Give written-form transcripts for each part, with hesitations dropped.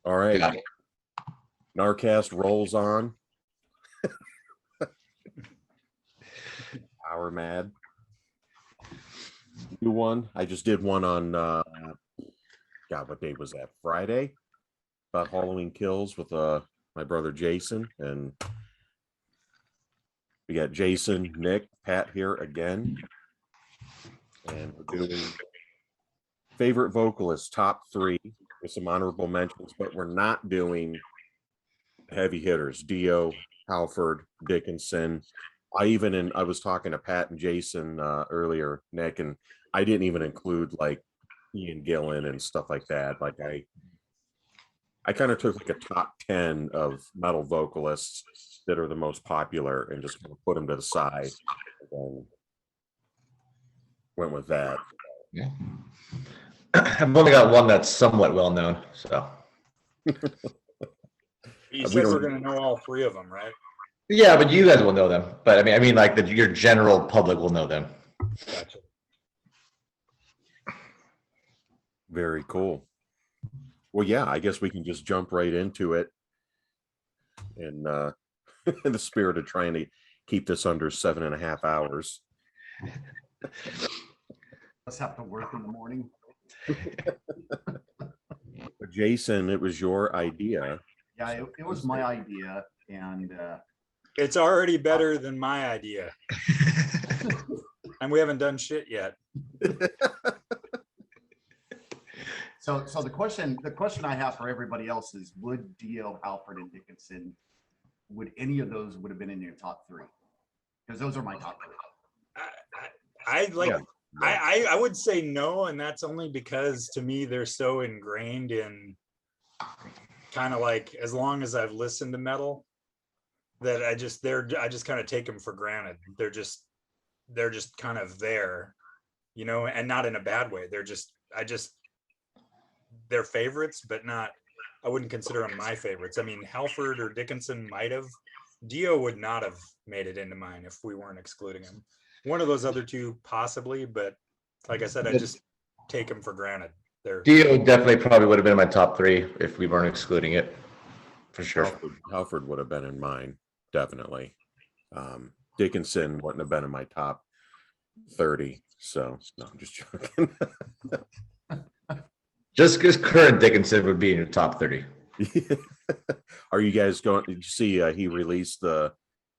All right. Got it. Narcast rolls on. Power mad. New one. I just did one on God, what day was that? Friday? About Halloween Kills with my brother Jason. And we got Jason, Nick, Pat here again. And we're doing favorite vocalists, top 3 with some honorable mentions, but we're not doing heavy hitters, Dio, Halford, Dickinson. I was talking to Pat and Jason earlier, Nick, and I didn't even include like Ian Gillan and stuff like that. Like I kind of took like a top 10 of metal vocalists that are the most popular and just kind of put them to the side and went with that. Yeah. I've only got one that's somewhat well known, so. You said we're gonna know all 3 of them, right? Yeah, but you guys will know them. But I mean, like your general public will know them. Gotcha. Very cool. Well, yeah, I guess we can just jump right into it. And in the spirit of trying to keep this under 7.5 hours. Let's have to work in the morning. But Jason, it was your idea. Yeah, it was my idea, and It's already better than my idea. And we haven't done shit yet. so the question I have for everybody else is: would Dio, Halford, and Dickinson, would any of those would have been in your top 3? Because those are my top 3. I would say no, and that's only because to me they're so ingrained in kind of like, as long as I've listened to metal, that I just kind of take them for granted. They're just kind of there, you know, and not in a bad way. They're favorites, but not, I wouldn't consider them my favorites. I mean, Halford or Dickinson might have. Dio would not have made it into mine if we weren't excluding him. One of those other 2 possibly, but like I said, I just take them for granted. Dio definitely probably would have been in my top 3 if we weren't excluding it, for sure. Halford would have been in mine, definitely. Dickinson wouldn't have been in my top 30. So no, I'm just joking. Just because current Dickinson would be in your top 30. Are you guys going? Did you see he released the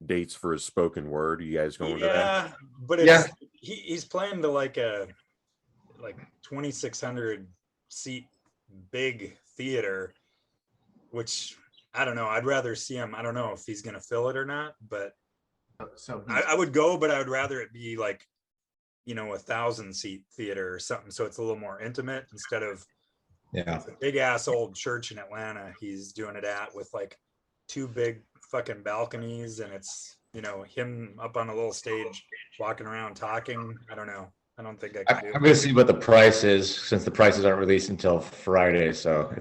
dates for his spoken word? Are you guys going to that? Yeah, but it's, he's playing to like 2,600 seat big theater, which I don't know. I'd rather see him. I don't know if he's going to fill it or not, but So I would go, but I would rather it be like, you know, 1,000 seat theater or something. So it's a little more intimate instead of Yeah. a big ass old church in Atlanta. He's doing it at with like 2 big fucking balconies, and it's, you know, him up on a little stage walking around talking. I don't know. I don't think I could do I'm going to see what the price is, since the prices aren't released until Friday. So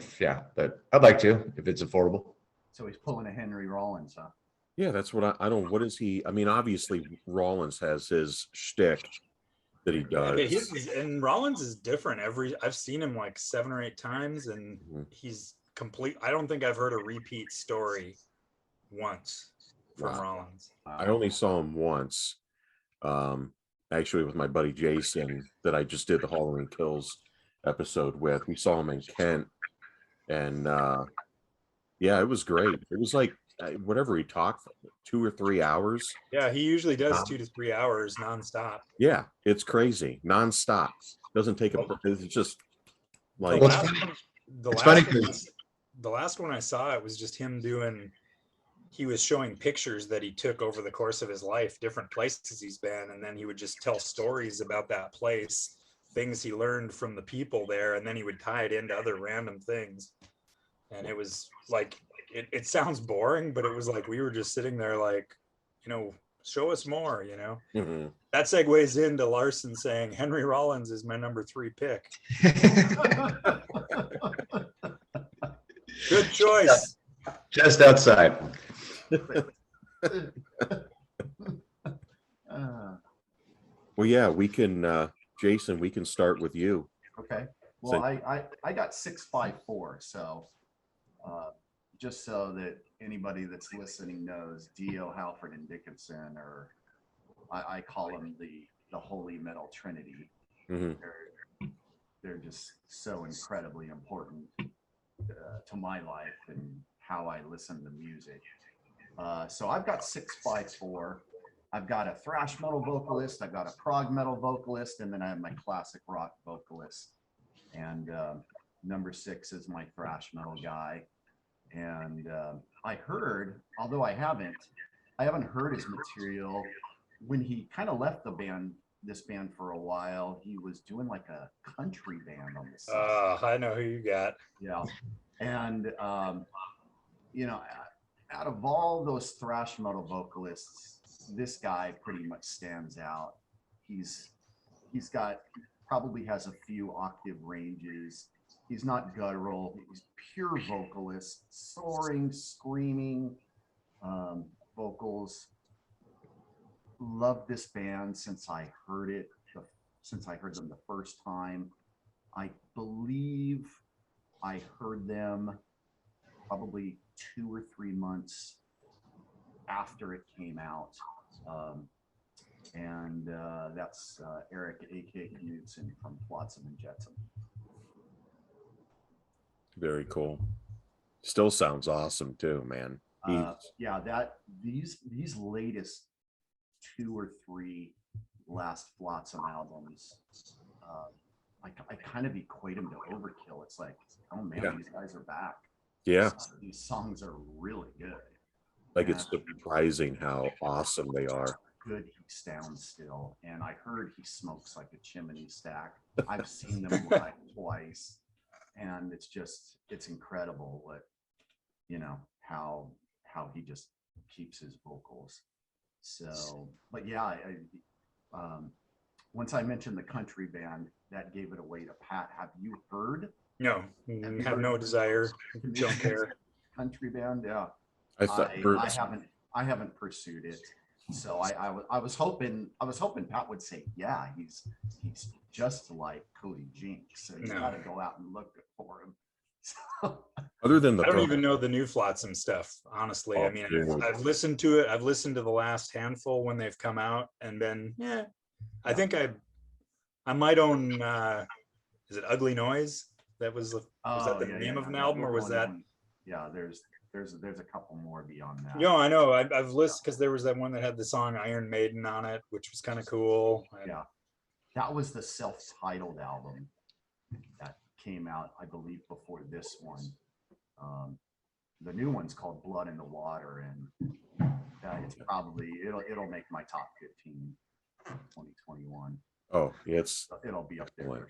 but I'd like to, if it's affordable. So he's pulling a Henry Rollins, huh? Yeah, that's what I don't. What is he? I mean, obviously Rollins has his shtick that he does. And Rollins is different. I've seen him like 7 or 8 times, and he's complete. I don't think I've heard a repeat story once from Rollins. I only saw him once, actually with my buddy Jason that I just did the Halloween Kills episode with. We saw him in Kent, and yeah, it was great. It was like whatever he talked for, 2 or 3 hours. Yeah, he usually does 2 to 3 hours nonstop. Yeah, it's crazy, nonstop. Doesn't take a. It's just like the last one I saw, it was just him doing. He was showing pictures that he took over the course of his life, different places he's been, and then he would just tell stories about that place, things he learned from the people there, and then he would tie it into other random things. And it was like, it sounds boring, but it was like we were just sitting there like, you know, show us more, you know. That segues into Larson saying Henry Rollins is my number 3 pick. Good choice. Just outside. Well, yeah, we can, Jason, we can start with you. Okay. Well, I got 654, so just so that anybody that's listening knows, Dio, Halford, and Dickinson are, I call them the holy metal trinity. Mhm. They're just so incredibly important to my life and how I listen to music. So I've got 6x4. I've got a thrash metal vocalist, I've got a prog metal vocalist, and then I have my classic rock vocalist. And number 6 is my thrash metal guy. And I heard, although I haven't heard his material. When he kind of left this band for a while, he was doing like a country band on the side. I know who you got. Yeah. And, out of all those thrash metal vocalists, this guy pretty much stands out. He's probably has a few octave ranges. He's not guttural. He's pure vocalist, soaring, screaming vocals. Love this band since I heard them the first time. I believe I heard them probably 2 or 3 months after it came out. That's Eric A.K. Knudsen from Flotsam and Jetsam. Very cool. Still sounds awesome too, man. These latest 2 or 3 last Flotsam albums, I kind of equate them to Overkill. It's like, oh man, these guys are back. Yeah. These songs are really good. Like, it's surprising how awesome they are. Good he sounds still. And I heard he smokes like a chimney stack. I've seen them live twice. And it's incredible how he just keeps his vocals. So, but yeah, once I mentioned the country band, that gave it away to Pat. Have you heard? No, have no desire. Don't care. Country band, yeah. I haven't pursued it. So I was hoping Pat would say, yeah, he's just like Cody Jinks. So you got to go out and look for him. So. Other than I don't even know the new Flotsam stuff, honestly. I mean, I've listened to it. I've listened to the last handful when they've come out, and then I think I might own. Is it Ugly Noise? Was that the name of an album, or was that? Yeah, there's a couple more beyond that. No, I know. I've listened because there was that one that had the song Iron Maiden on it, which was kind of cool. Yeah, that was the self-titled album that came out, I believe, before this one. The new one's called Blood in the Water, and it's probably it'll make my top 15 2021. Oh, it'll be up there.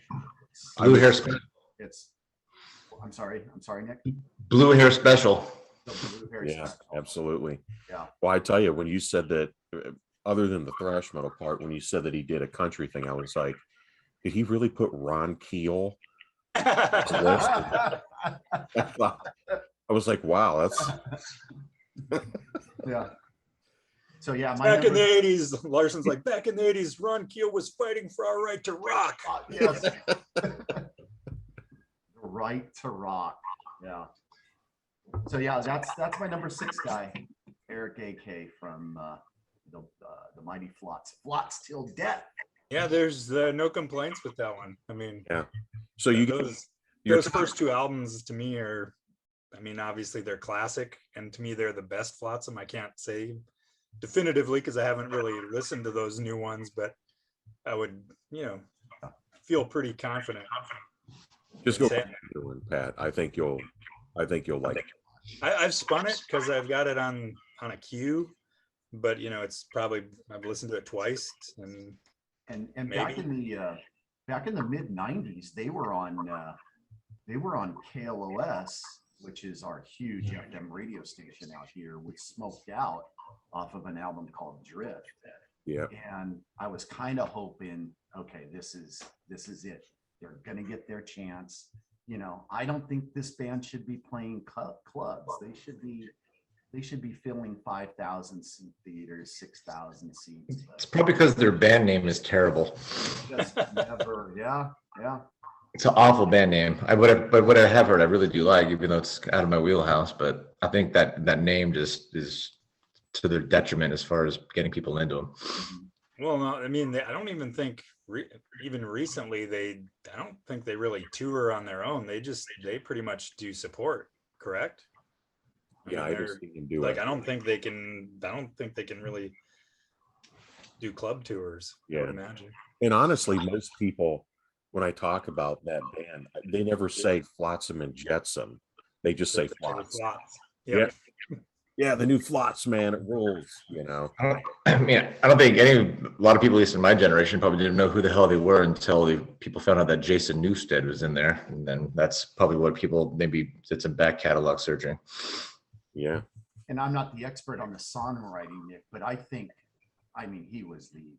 Blue Hair Special. I'm sorry, Nick. Blue Hair Special. Absolutely. Yeah. Well, I tell you, when you said that, other than the thrash metal part, when you said that he did a country thing, I was like, did he really put Ron Keel? I was like, wow, that's yeah. So yeah, back in the 80s, Larson's like, back in the 80s, Ron Keel was fighting for our right to rock. Yes. Right to rock. Yeah. So yeah, that's my number 6 guy, Eric AK from the mighty Flots till death. Yeah, there's no complaints with that one. I mean, yeah. So those first 2 albums to me are, I mean, obviously they're classic, and to me they're the best Flotsam. I can't say definitively because I haven't really listened to those new ones, but I would, feel pretty confident. Just go one, Pat. I think you'll like it. I've spun it because I've got it on a queue, but it's probably I've listened to it twice and back in the mid 90s they were on KLOS, which is our huge FM radio station out here, which smoked out off of an album called Drift. Yeah. And I was kind of hoping, okay, this is it. They're gonna get their chance. I don't think this band should be playing clubs. They should be filling 5,000 seat theaters, 6,000 seats. It's probably because their band name is terrible. Just never, yeah. It's an awful band name. But what I have heard, I really do like, even though it's out of my wheelhouse. But I think that name just is to their detriment as far as getting people into them. Well, no, I mean, I don't even think even recently I don't think they really tour on their own. They pretty much do support, correct? Yeah, I just think do like it. I don't think they can really do club tours. I would imagine. And honestly, most people, when I talk about that band, they never say Flotsam and Jetsam. They just say Flots. Yep. Yeah, the new Flots, man, it rules, you know. I mean, I don't think a lot of people, at least in my generation, probably didn't know who the hell they were until people found out that Jason Newsted was in there. And then that's probably what people maybe did some back catalog searching. Yeah. And I'm not the expert on the songwriting, Nick, but I mean, he was the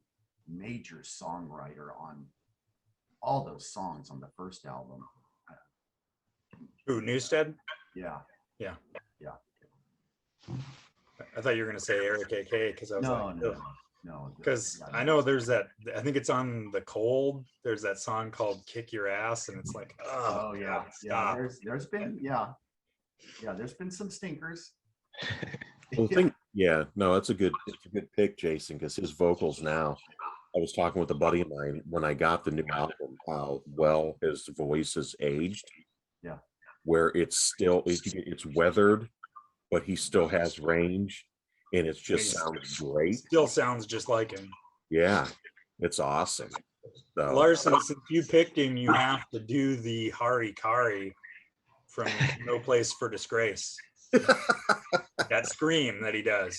major songwriter on all those songs on the first album. Who, Newsted? Yeah. I thought you were going to say Eric AK because I was no. Because I know there's that. I think it's on The Cold. There's that song called "Kick Your Ass," and it's like, oh yeah, yeah. There's been there's been some stinkers. Well, it's a good pick, Jason, because his vocals now. I was talking with a buddy of mine when I got the new album, how well his voice has aged. Yeah. Where it's weathered, but he still has range, and it just sounds great. Still sounds just like him. Yeah, it's awesome. So, Larson, since you picked him, you have to do the Hari Kari from No Place for Disgrace. That scream that he does.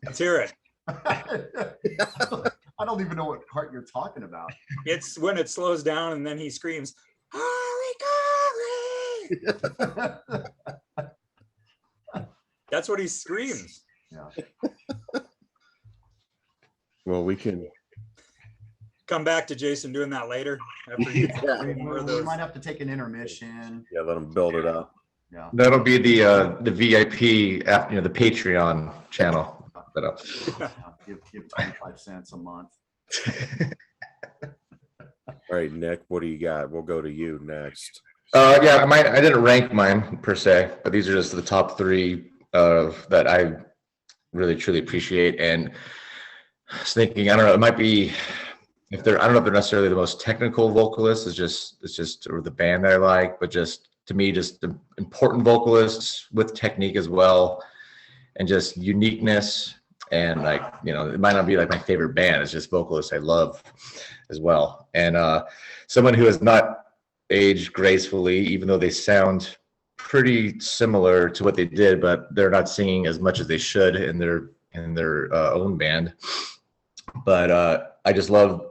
Let's hear it. I don't even know what part you're talking about. It's when it slows down and then he screams, Hari Kari! That's what he screams. Yeah. Well, we can come back to Jason doing that later. After you we might have to take an intermission. Yeah, let him build it up. Yeah. That'll be the VIP after the Patreon channel. Give 25 cents a month. All right, Nick, what do you got? We'll go to you next. I didn't rank mine per se, but these are just the top three that I really truly appreciate. And I was thinking, I don't know, it might be I don't know if they're necessarily the most technical vocalists. It's just or the band that I like, but just to me, just the important vocalists with technique as well, and just uniqueness. And it might not be like my favorite band. It's just vocalists I love as well. And someone who has not aged gracefully, even though they sound pretty similar to what they did, but they're not singing as much as they should in their own band. But I just love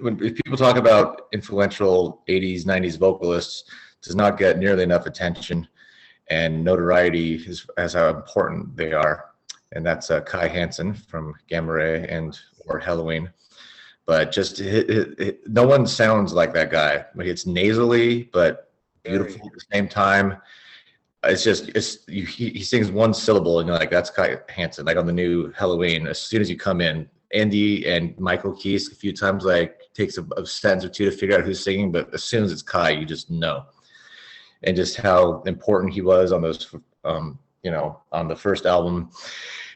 when people talk about influential 80s, 90s vocalists, does not get nearly enough attention and notoriety as how important they are. And that's Kai Hansen from Gamma Ray or Halloween. But just no one sounds like that guy. It's nasally, but beautiful at the same time. He sings one syllable, and you're like, that's Kai Hansen. Like on the new Halloween, as soon as you come in, Andy and Michael Keys a few times takes a sentence or two to figure out who's singing, but as soon as it's Kai, you just know. And just how important he was on those, on the first album,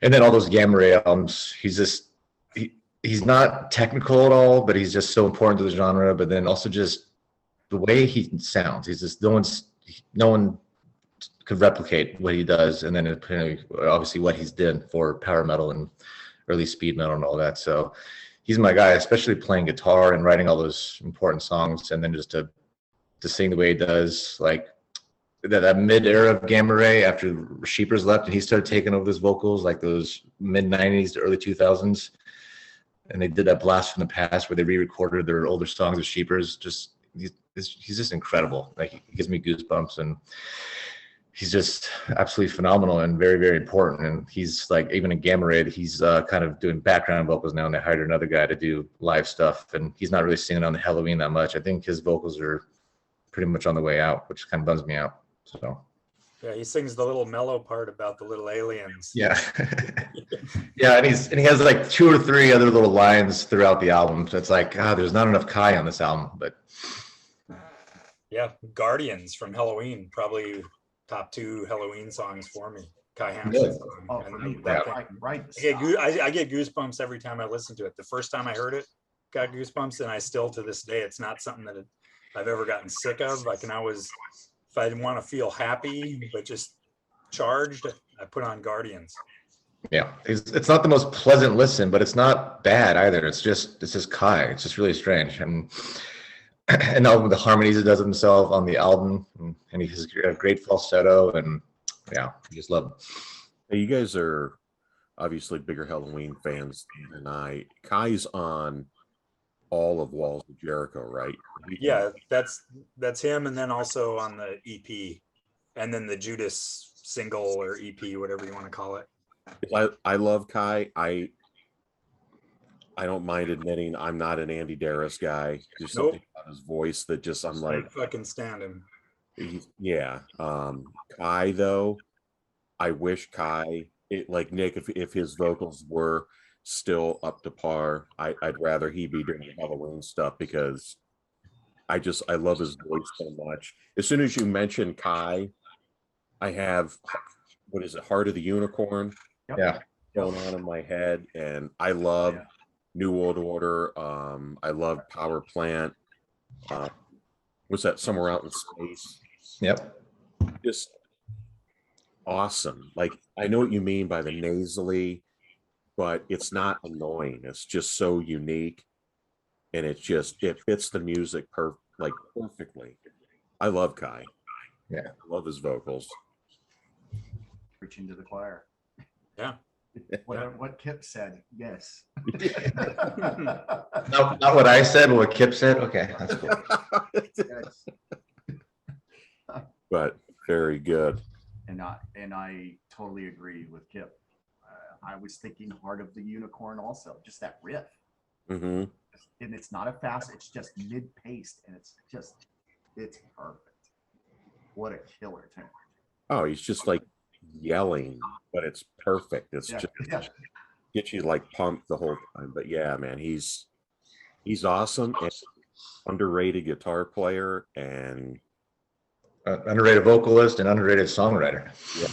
and then all those Gamma Ray albums. He's not technical at all, but he's just so important to the genre. But then also just the way he sounds, he's just no one could replicate what he does. And then obviously what he's done for power metal and early speed metal and all that. So he's my guy, especially playing guitar and writing all those important songs, and then just to sing the way he does, like that mid-era of Gamma Ray after Sheepers left and he started taking over those vocals, like those mid-90s to early 2000s. And they did that Blast from the Past where they re-recorded their older songs of Sheepers. He's just incredible. Like, he gives me goosebumps, and he's just absolutely phenomenal and very, very important. And he's like, even in Gamma Ray, he's kind of doing background vocals now, and they hired another guy to do live stuff. And he's not really singing on the Halloween that much. I think his vocals are pretty much on the way out, which kind of bums me out. So Yeah, he sings the little mellow part about the little aliens. Yeah. Yeah, and he has like 2 or 3 other little lines throughout the album. So it's like, God, there's not enough Kai on this album, but Yeah, Guardians from Halloween, probably top 2 Halloween songs for me. Kai Hansen. Oh, for me, that right. I get goosebumps every time I listen to it. The first time I heard it, got goosebumps, and I still to this day, it's not something that I've ever gotten sick of. I can always, if I want to feel happy but just charged, I put on Guardians. yeah, it's not the most pleasant listen, but it's not bad either. It's just Kai. It's just really strange, and all the harmonies he does himself on the album, and he has a great falsetto, and yeah, I just love him. Hey, you guys are obviously bigger Halloween fans than I. Kai's on all of Walls of Jericho, right? Yeah, that's him, and then also on the EP, and then the Judas single or EP, whatever you want to call it. I love Kai. I don't mind admitting I'm not an Andy Darris guy. There's something about his voice that just I'm like, fucking stand him. Yeah. Kai though, I wish Kai, like Nick, if his vocals were still up to par, I'd rather he be doing Halloween stuff because I love his voice so much. As soon as you mention Kai, I have, what is it, Heart of the Unicorn? Yep. Yeah, Going on in my head, and I love New World Order. I love Power Plant. What's that? Somewhere Out in Space. yep. Just awesome. Like, I know what you mean by the nasally, but it's not annoying. It's just so unique, and it fits the music perfectly. I love Kai. Yeah, I love his vocals. Preaching to the choir. Yeah. What Kip said, yes. not what I said, but what Kip said. Okay, that's cool. Yes. But very good. And I totally agree with Kip. I was thinking Heart of the Unicorn also, just that riff. Mm-hmm. And it's not a fast, it's just mid-paced, and it's perfect. What a killer tune. Oh, he's just like yelling, but it's perfect. It's just get you like pumped the whole time. But yeah, man, he's awesome and underrated guitar player and Underrated vocalist and underrated songwriter. Yeah.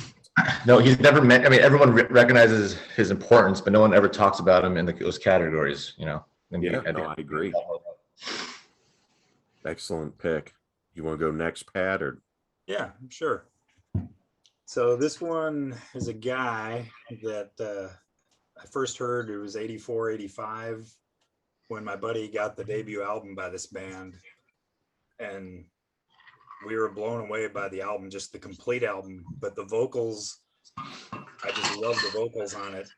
No, he's never meant. I mean, everyone recognizes his importance, but no one ever talks about him in those categories. You know. I agree. Excellent pick. You want to go next, Pat, or? Yeah, sure. So this one is a guy that I first heard, it was 84, 85, when my buddy got the debut album by this band. And we were blown away by the album, just the complete album. But the vocals, I just love the vocals on it.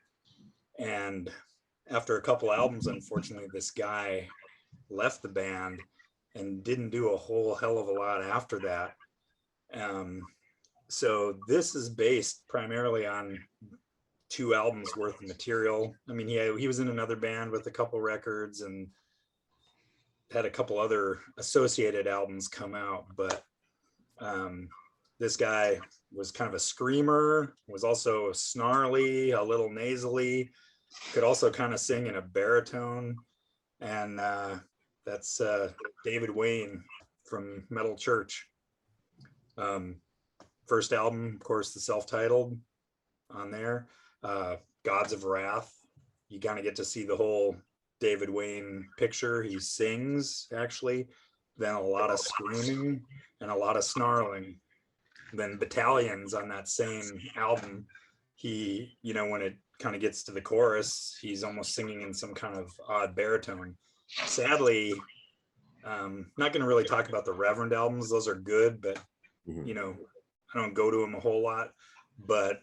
And after a couple albums, unfortunately, this guy left the band and didn't do a whole hell of a lot after that. So this is based primarily on 2 albums worth of material. I mean, he was in another band with a couple records and had a couple other associated albums come out, but this guy was kind of a screamer, was also snarly, a little nasally, could also kind of sing in a baritone. And that's David Wayne from Metal Church. First album, of course, the self-titled on there. Gods of Wrath. You kind of get to see the whole David Wayne picture. He sings, actually, then a lot of screaming and a lot of snarling. Then Battalions on that same album, he, when it kind of gets to the chorus, he's almost singing in some kind of odd baritone. Sadly, not going to really talk about the Reverend albums. Those are good, but I don't go to them a whole lot. But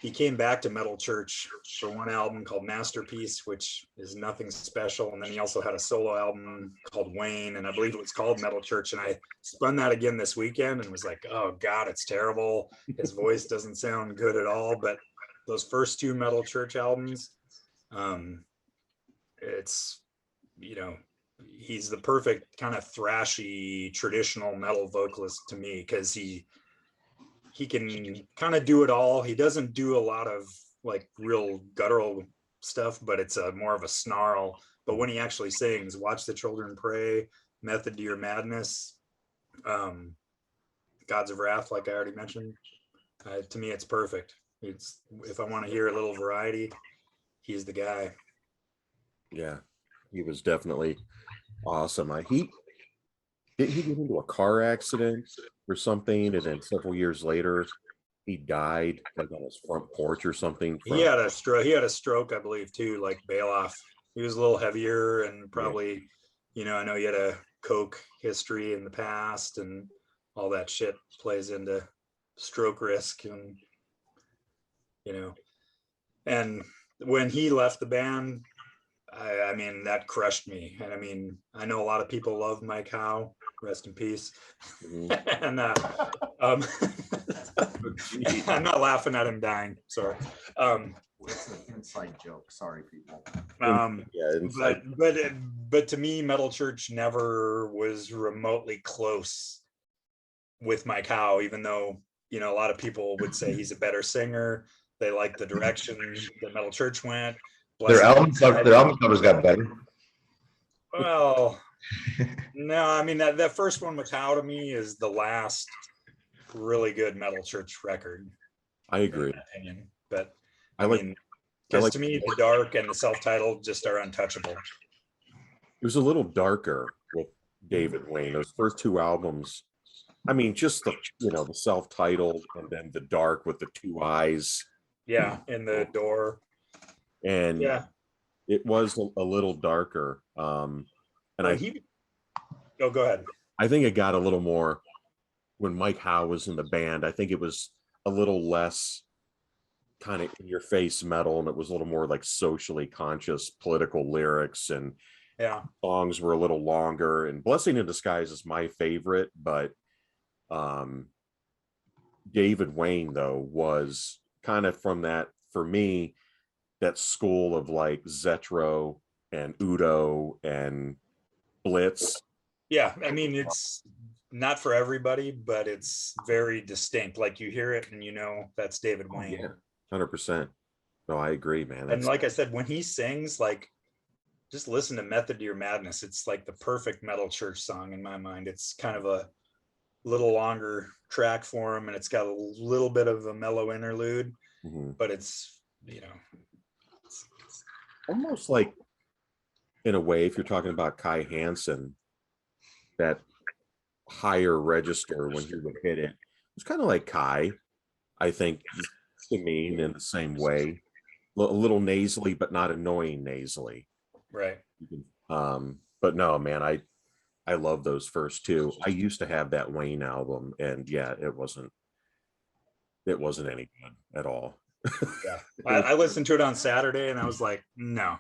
he came back to Metal Church for one album called Masterpiece, which is nothing special. And then he also had a solo album called Wayne, and I believe it was called Metal Church. And I spun that again this weekend and was like, oh God, it's terrible. His voice doesn't sound good at all. But those first 2 Metal Church albums, it's, he's the perfect kind of thrashy, traditional metal vocalist to me, because he he can kind of do it all. He doesn't do a lot of like real guttural stuff, but it's a more of a snarl. But when he actually sings, Watch the Children Pray, Method to Your Madness, Gods of Wrath, like I already mentioned, to me, it's perfect. It's, if I want to hear a little variety, he's the guy. Yeah, he was definitely awesome. He didn't he get into a car accident or something, and then several years later he died like on his front porch or something. He had a stroke. He had a stroke, I believe, too, like Bailoff. He was a little heavier and probably, you know, I know he had a coke history in the past, and all that shit plays into stroke risk, and you know. And when he left the band, I mean, that crushed me. And I mean, I know a lot of people love Mike Howe, rest in peace. And I'm not laughing at him dying, sorry. It's an inside joke. Sorry, people. But to me, Metal Church never was remotely close with Mike Howe, even though, you know, a lot of people would say he's a better singer. They like the direction that Metal Church went. Their album covers got better. Well, no, I mean, that first one with Howe to me is the last really good Metal Church record. I agree. In my opinion. But I mean, because to me, the Dark and the self-titled just are untouchable. It was a little darker with David Wayne. Those first two albums, I mean, just the, you know, the self-titled and then the Dark with the two eyes. Yeah, in the door. And yeah, it was a little darker. And go ahead. I think it got a little more when Mike Howe was in the band. I think it was a little less kind of in your face metal, and it was a little more like socially conscious political lyrics, and songs were a little longer. And Blessing in Disguise is my favorite, but David Wayne though was kind of from that, for me, that school of like Zetro and Udo and Blitz. Yeah, I mean, it's not for everybody, but it's very distinct. Like you hear it and you know that's David Wayne. Yeah, 100%. No, I agree, man. And like I said, when he sings, like, just listen to Method to Your Madness. It's like the perfect Metal Church song in my mind. It's kind of a little longer track for him, and it's got a little bit of a mellow interlude, but it's, you know, it's almost like, in a way, if you're talking about Kai Hansen, that higher register when he would hit it, it's kind of like Kai, I think, to me, in the same way, a little nasally, but not annoying nasally. Right. But no, man, I love those first two. I used to have that Wayne album, and yeah, it wasn't any good at all. Yeah, I listened to it on Saturday, and I was like, no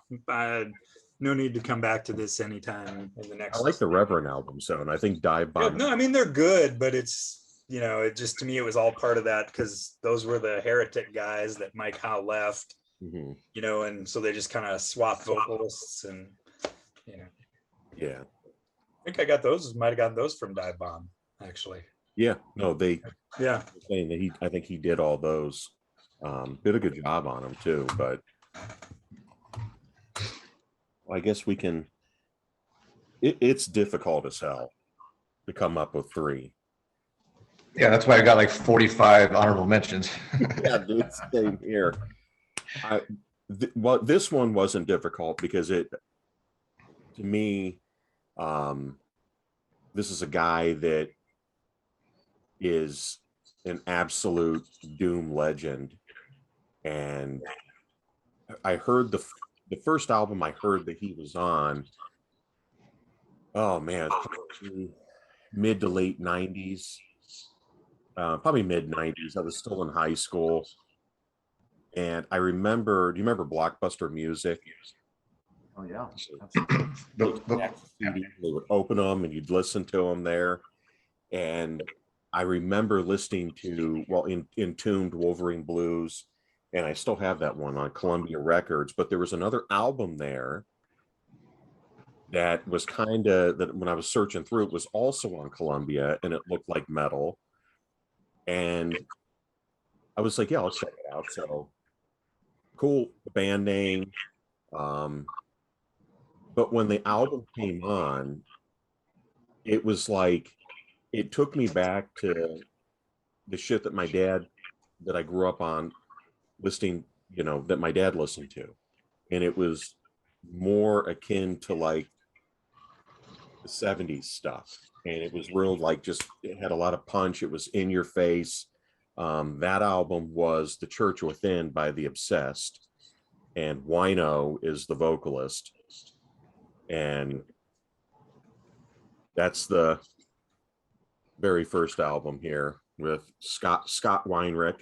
need to come back to this anytime in the next. I like the Reverend album, so, and I think Dive Bomb. No, I mean, they're good, but it's, you know, it just, to me, it was all part of that, because those were the Heretic guys that Mike Howe left, you know, and so they just kind of swapped vocalists, and, you know. Yeah. I think might have gotten those from Dive Bomb, actually. Yeah, no, they. Yeah. Saying that I think he did all those. Did a good job on them too, but I guess we can. It's difficult as hell to come up with three. Yeah, that's why I got like 45 honorable mentions. Yeah, dude, same here. Well, this one wasn't difficult because to me, this is a guy that is an absolute doom legend, and I heard the first album I heard that he was on, oh man, mid to late 90s, probably mid 90s. I was still in high school, and I remember, do you remember Blockbuster Music? Oh yeah. They would open them and you'd listen to them there. And I remember listening to, Entombed Wolverine Blues, and I still have that one on Columbia Records, but there was another album there that was kind of, that when I was searching through, it was also on Columbia, and it looked like metal. And I was like, yeah, I'll check it out. So cool band name. But when the album came on, it was like, it took me back to the shit that that I grew up on listening, that my dad listened to. And it was more akin to like the 70s stuff. And it was real, like, just, it had a lot of punch. It was in your face. That album was The Church Within by The Obsessed. And Wino is the vocalist. And that's the very first album here with Scott Weinrich.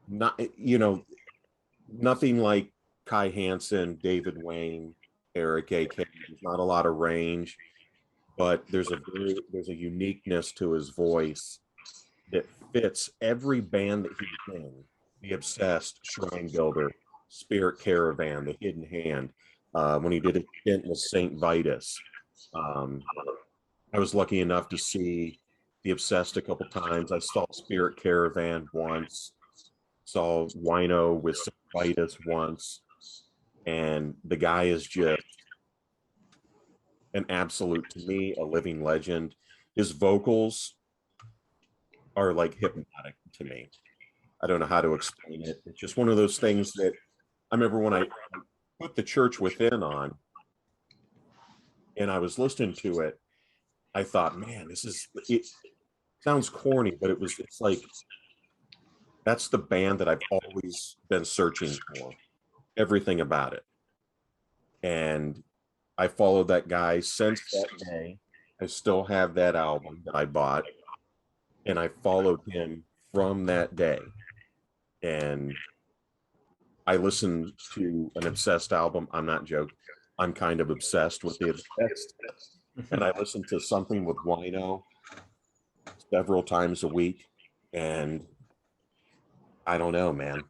Not, nothing like Kai Hansen, David Wayne, Eric A.K. There's not a lot of range, but there's a uniqueness to his voice that fits every band that he's in. The Obsessed, Shrine Builder, Spirit Caravan, The Hidden Hand. When he did a stint with St. Vitus. I was lucky enough to see The Obsessed a couple times. I saw Spirit Caravan once, saw Wino with St. Vitus once, and the guy is just an absolute, to me, a living legend. His vocals are like hypnotic to me. I don't know how to explain it. It's just one of those things that I remember when I put The Church Within on and I was listening to it, I thought, man, it sounds corny, but it's like, that's the band that I've always been searching for, everything about it. And I followed that guy since that day. I still have that album that I bought, and I followed him from that day. And I listened to an Obsessed album. I'm not joking. I'm kind of obsessed with the Obsessed. And I listened to something with Wino several times a week. And I don't know, man.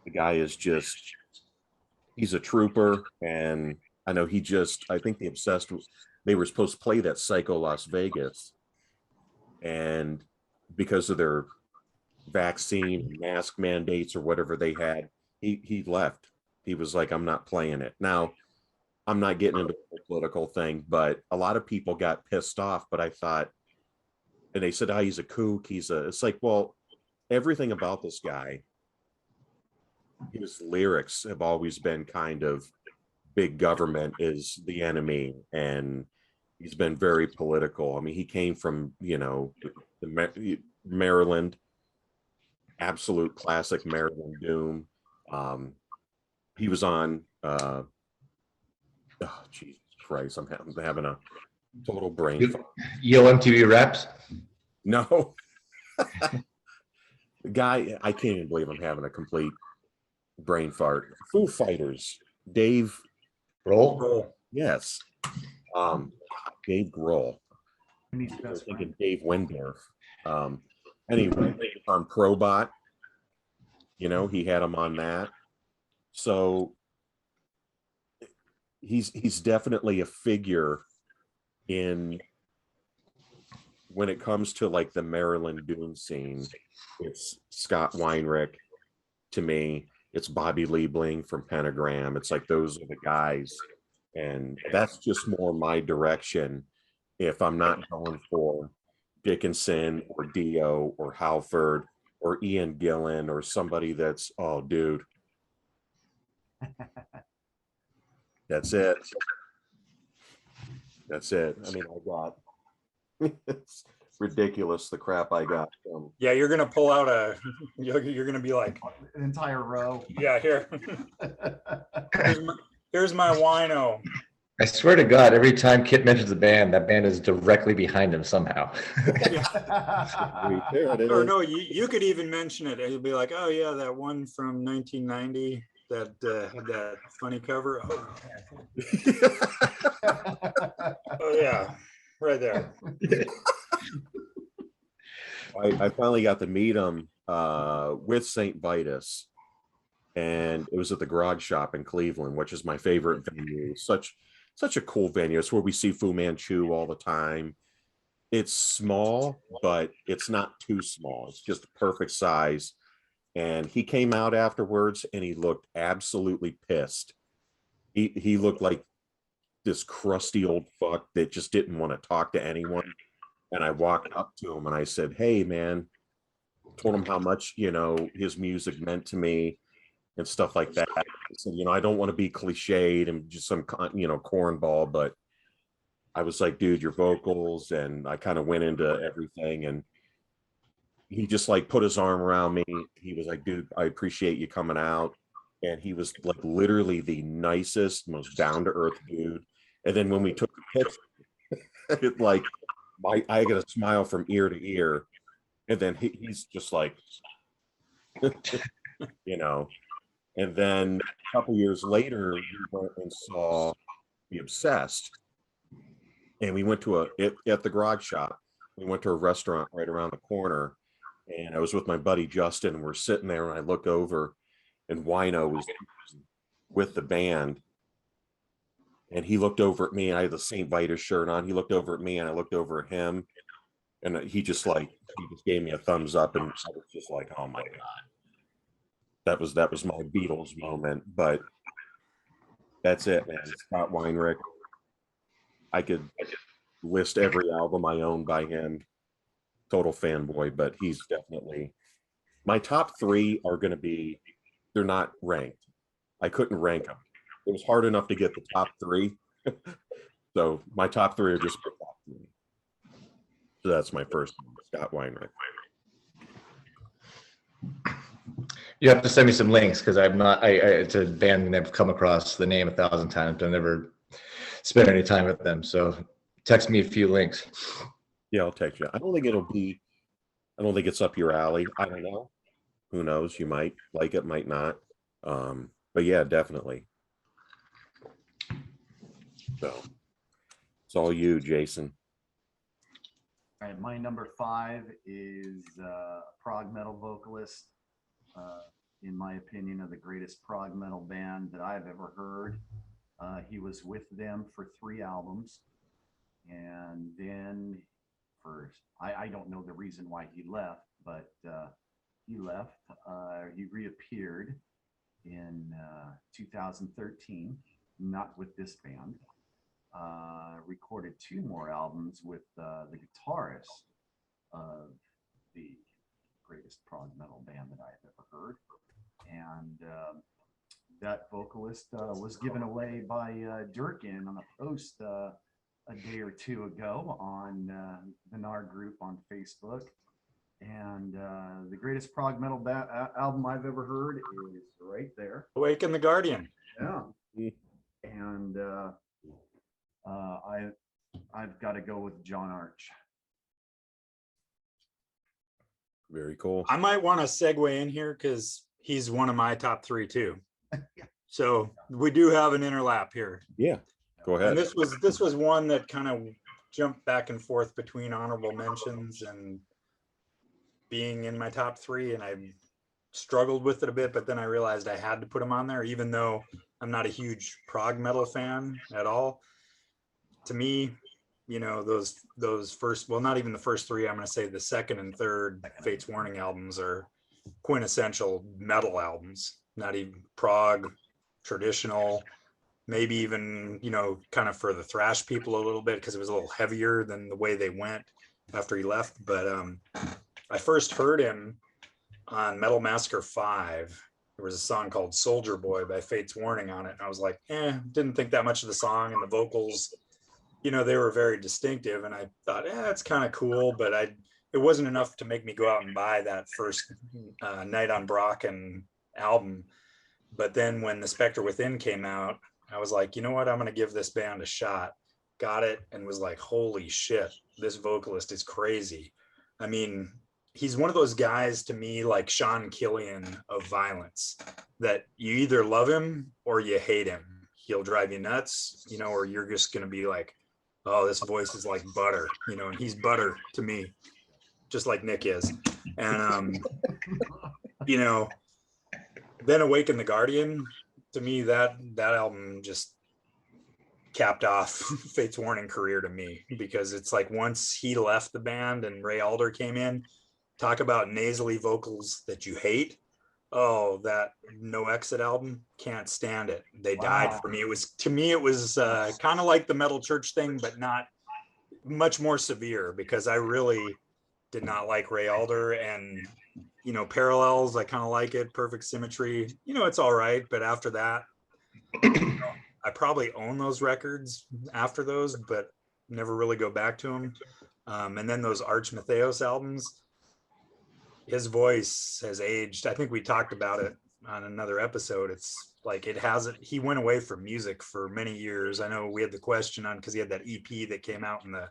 The guy is just, he's a trooper. And I know I think the Obsessed, they were supposed to play that Psycho Las Vegas. And because of their vaccine mask mandates or whatever they had, he left. He was like, I'm not playing it. Now, I'm not getting into the political thing, but a lot of people got pissed off. But I thought, and they said, oh, he's a kook. It's like, well, everything about this guy, his lyrics have always been kind of big government is the enemy. And he's been very political. I mean, he came from, Maryland, absolute classic Maryland doom. He was on, oh, Jesus Christ, I'm having a total brain fart. MTV Raps? No. The guy, I can't even believe I'm having a complete brain fart. Foo Fighters, Dave Grohl? Yes. Gabe Grohl. I was thinking Dave Windorff. Anyway, on Probot, he had him on that. So he's definitely a figure when it comes to like the Maryland doom scene. It's Scott Weinrich to me. It's Bobby Liebling from Pentagram. It's like those are the guys, and that's just more my direction. If I'm not going for Dickinson or Dio or Halford or Ian Gillan or somebody that's, oh, dude. That's it. That's it. I mean, I got it's ridiculous the crap I got from. Yeah, you're gonna pull out you're gonna be like an entire row. Yeah, here. here's my wino. I swear to God, every time Kit mentions the band, that band is directly behind him somehow. Or no, you could even mention it. You'll be like, oh yeah, that one from 1990 that had that funny cover. Oh yeah, right there. I finally got to meet him with St. Vitus, and it was at the Garage Shop in Cleveland, which is my favorite venue. Such a cool venue. It's where we see Fu Manchu all the time. It's small, but it's not too small. It's just a perfect size. And he came out afterwards and he looked absolutely pissed. He looked like this crusty old fuck that just didn't want to talk to anyone. And I walked up to him and I said, "Hey man," told him how much, his music meant to me and stuff like that. I said, I don't want to be cliched and just some, cornball, but I was like, "Dude, your vocals," and I kind of went into everything, and he just like put his arm around me. He was like, "Dude, I appreciate you coming out." And he was like literally the nicest, most down to earth dude. And then when we took the picture, it like I got a smile from ear to ear. And then he's just like, And then a couple years later, we went and saw The Obsessed. And we went to at the Grog Shop. We went to a restaurant right around the corner. And I was with my buddy Justin, and we're sitting there, and I look over, and Wino was with the band. And he looked over at me, and I had the St. Vitus shirt on. He looked over at me, and I looked over at him. And he just gave me a thumbs up, and I was just like, "Oh my God." That was my Beatles moment. But that's it, man. Scott Weinrich. I could list every album I own by him. Total fanboy, but he's definitely my top three are going to be, they're not ranked. I couldn't rank them. It was hard enough to get the top three. So my top three are just the top three. So that's my first one, Scott Weinrich. You have to send me some links because it's a band I've come across the name 1,000 times, but I've never spent any time with them. So text me a few links. Yeah, I'll text you. I don't think it's up your alley. I don't know. Who knows? You might like it, might not. But yeah, definitely. So it's all you, Jason. All right, my number 5 is prog metal vocalist. In my opinion, of the greatest prog metal band that I've ever heard. He was with them for 3 albums, and then I don't know the reason why he left, but he left. He reappeared in 2013, not with this band. Recorded 2 more albums with the guitarist of the greatest prog metal band that I've ever heard. And that vocalist was given away by Durkin on a post a day or 2 ago on the NAR group on Facebook. And the greatest prog metal album I've ever heard is right there. Awaken the Guardian. Yeah. And I've got to go with John Arch. Very cool. I might want to segue in here because he's one of my top 3 too. So we do have an interlap here. Yeah, go ahead. And this was one that kind of jumped back and forth between honorable mentions and being in my top 3, and I struggled with it a bit, but then I realized I had to put him on there, even though I'm not a huge prog metal fan at all. To me, those first, well, not even the first 3, I'm going to say the second and third Fates Warning albums are quintessential metal albums, not even prog, traditional, maybe even, kind of for the thrash people a little bit, because it was a little heavier than the way they went after he left. But I first heard him on Metal Massacre 5. There was a song called Soldier Boy by Fates Warning on it. And I was like, didn't think that much of the song, and the vocals, they were very distinctive. And I thought, it's kind of cool, but it wasn't enough to make me go out and buy that first Night on Brocken album. But then when The Spectre Within came out, I was like, you know what? I'm going to give this band a shot. Got it, and was like, holy shit, this vocalist is crazy. I mean, he's one of those guys to me, like Sean Killian of Violence, that you either love him or you hate him. He'll drive you nuts, or you're just going to be like, oh, this voice is like butter, and he's butter to me, just like Nick is. And, then Awaken the Guardian, to me, that album just capped off Fate's Warning career to me, because it's like once he left the band and Ray Alder came in, talk about nasally vocals that you hate. Oh, that No Exit album, can't stand it. They died for me. It was, to me, it was kind of like the Metal Church thing, but not much more severe, because I really did not like Ray Alder. And, you know, Parallels, I kind of like it. Perfect Symmetry, you know, it's all right. But after that, I probably own those records after those, but never really go back to them. And then those Arch Matheos albums, his voice has aged. I think we talked about it on another episode. It's like it hasn't, he went away from music for many years. I know we had the question on, because he had that EP that came out in the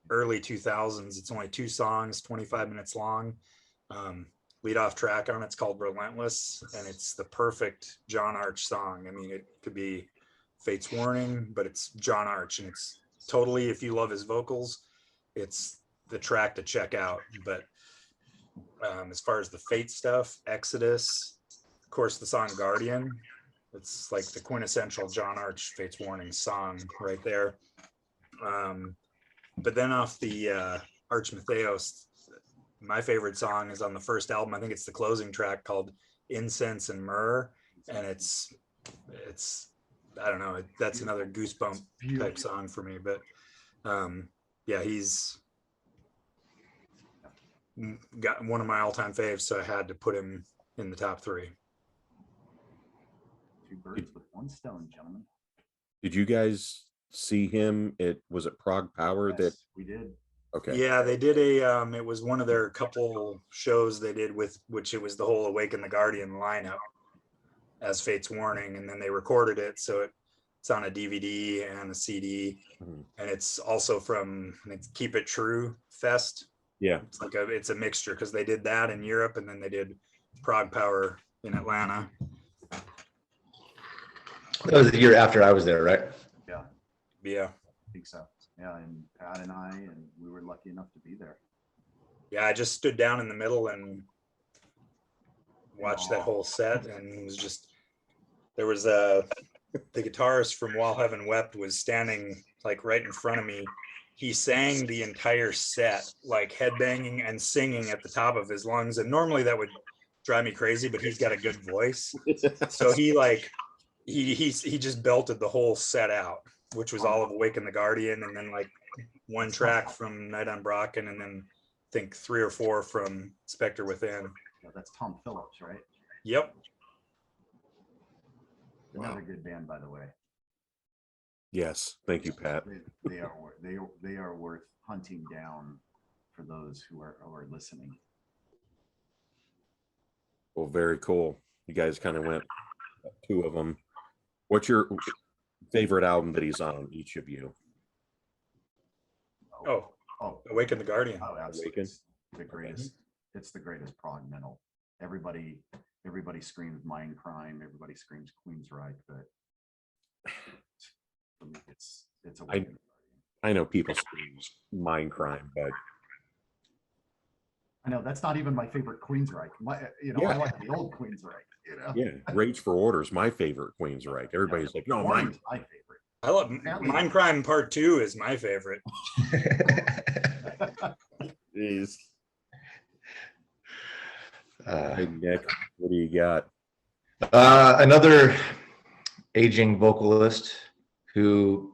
early 2000s. It's only 2 songs, 25 minutes long. Lead off track on it's called Relentless, and it's the perfect John Arch song. I mean, it could be Fate's Warning, but it's John Arch, and it's totally, if you love his vocals, it's the track to check out. But as far as the Fate stuff, Exodus, of course, the song Guardian, it's like the quintessential John Arch Fate's Warning song right there. But then off the Arch Matheos, my favorite song is on the first album. I think it's the closing track called Incense and Myrrh, and it's I don't know, that's another goosebump type song for me. But yeah, he's got one of my all-time faves, so I had to put him in the top 3. 2 birds with 1 stone, gentlemen. Did you guys see him? Was it Prague Power? Yes, that we did. Okay. Yeah, they did a it was one of their couple shows they did with which it was the whole Awaken the Guardian lineup as Fate's Warning, and then they recorded it, so it's on a DVD and a CD. And it's also from Keep It True Fest. Yeah, It's like it's a mixture, because they did that in Europe, and then they did Prague Power in Atlanta. That was the year after I was there, right? Yeah. I think so. Yeah, and Pat and I, and we were lucky enough to be there. Yeah, I just stood down in the middle and watched that whole set, and it was just, there was the guitarist from While Heaven Wept was standing like right in front of me. He sang the entire set, like headbanging and singing at the top of his lungs. And normally that would drive me crazy, but he's got a good voice. So he just belted the whole set out, which was all of Awaken the Guardian, and then like 1 track from Night on Brocken, and then I think 3 or 4 from Spectre Within. Yeah, that's Tom Phillips, right? Yep. Another good band, by the way. yes. Thank you, Pat. They are worth hunting down for those who are listening. Well, very cool. You guys kind of went 2 of them. What's your favorite album that he's on, each of you? Oh, Awaken the Guardian. Oh, absolutely. Awaken. It's the greatest. It's the greatest prog metal. Everybody screams Mind Crime. Everybody screams Queensryche, but for me, it's Awaken. I know people scream Mind Crime, but I know that's not even my favorite Queensryche. Yeah. I like the old Queensryche. yeah, Rage for Order's my favorite Queensryche. Everybody's like, no, Mine's mine. my favorite. I love Mind Crime Part 2 is my favorite. Jeez. Hey, Nick, what do you got? Another aging vocalist who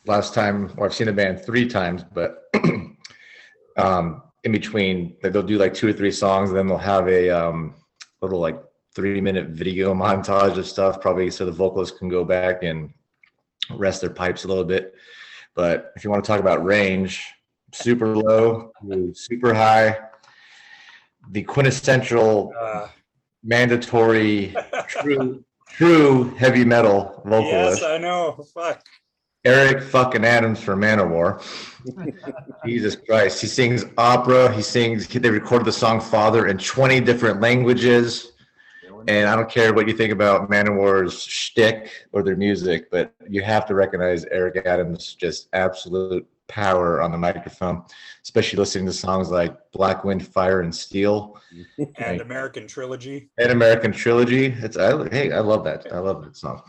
last time, or I've seen the band 3 times, but in between, they'll do like 2 or 3 songs, and then they'll have a little like 3-minute video montage of stuff, probably so the vocalists can go back and rest their pipes a little bit. But if you want to talk about range, super low, super high, the quintessential mandatory true heavy metal vocalist. Yes, I know. Fuck. Eric fucking Adams for Manowar. Jesus Christ. He sings opera. They recorded the song Father in 20 different languages. And I don't care what you think about Manowar's shtick or their music, but you have to recognize Eric Adams' just absolute power on the microphone, especially listening to songs like Black Wind, Fire, and Steel. And American Trilogy. And American Trilogy. I love that. I love that song.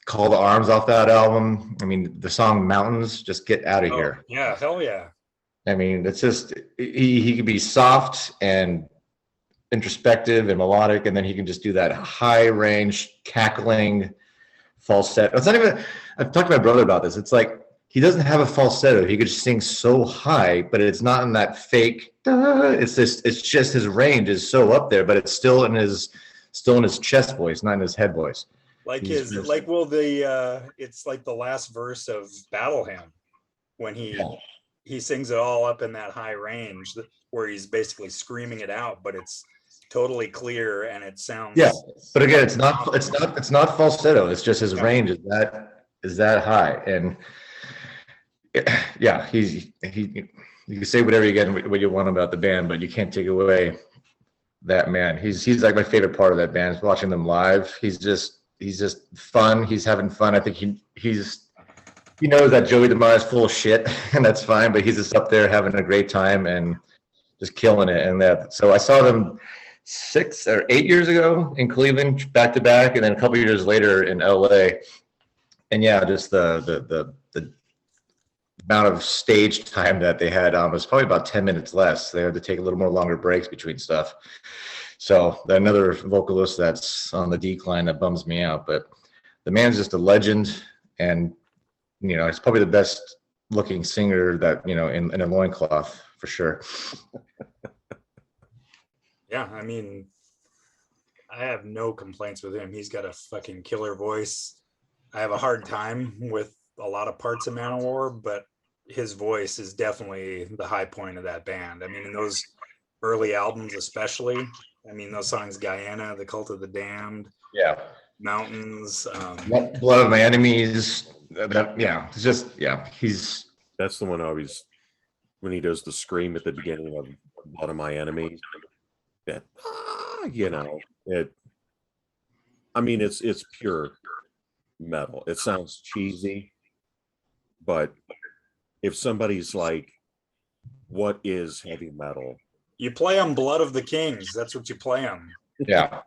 Call to Arms off that album. I mean, the song Mountains, just get out of here. Yeah, hell yeah. I mean, it's just, he can be soft and introspective and melodic, and then he can just do that high range, cackling falsetto. It's not even, I've talked to my brother about this. It's like, he doesn't have a falsetto. He could just sing so high, but it's not in that fake, it's just his range is so up there, but it's still in his chest voice, not in his head voice. Like He's his, like, well, it's like the last verse of Battle Hymn when he sings it all up in that high range where he's basically screaming it out, but it's totally clear and it sounds. Yeah, but again, it's not falsetto. It's just his range is that high, and yeah, he. You can say whatever what you want about the band, but you can't take away that man. He's like my favorite part of that band. Watching them live, he's just fun. He's having fun. I think he knows that Joey DeMar is full of shit, and that's fine. But he's just up there having a great time and just killing it. And so I saw them 6 or 8 years ago in Cleveland, back to back, and then a couple years later in LA. And yeah, just the amount of stage time that they had was probably about 10 minutes less. They had to take a little more longer breaks between stuff. So another vocalist that's on the decline that bums me out. But the man's just a legend, and he's probably the best looking singer that in a loincloth for sure. Yeah, I mean, I have no complaints with him. He's got a fucking killer voice. I have a hard time with a lot of parts of Manowar, but his voice is definitely the high point of that band. I mean, in those early albums especially, I mean, those songs, Guyana, The Cult of the Damned, yeah, Mountains, Blood of My Enemies, it's just, he's... That's the one always, when he does the scream at the beginning of Blood of My Enemies, that, I mean, it's pure metal. It sounds cheesy, but if somebody's like, what is heavy metal? You play them Blood of the Kings. That's what you play them. Yeah.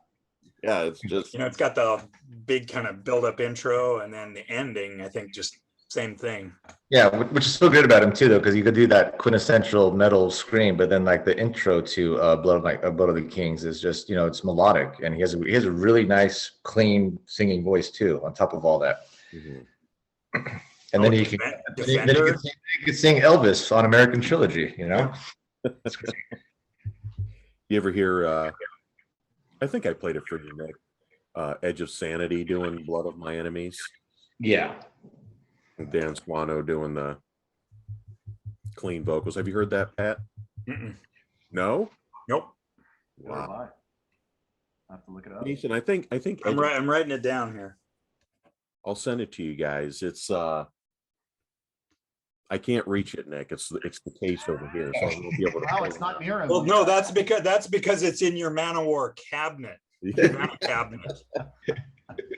Yeah, it's just... it's got the big kind of build-up intro, and then the ending, I think, just same thing. Yeah, which is so good about him, too, though, because you could do that quintessential metal scream, but then, like, the intro to Blood of the Kings is just, it's melodic, and he has a really nice, clean singing voice, too, on top of all that. Mm-hmm. And then he can sing Elvis on American Trilogy, That's great. You ever hear, I think I played it for you, Nick, Edge of Sanity doing Blood of My Enemies? Yeah. And Dan Squano doing the clean vocals. Have you heard that, Pat? Mm-mm. No? Nope. Wow. I have to look it up. Jason, I think I'm writing it down here. I'll send it to you guys. It's I can't reach it, Nick. It's the case over here, so I won't be able to. Wow, it's not near him. Well, no, that's because it's in your Manowar cabinet. Cabinet.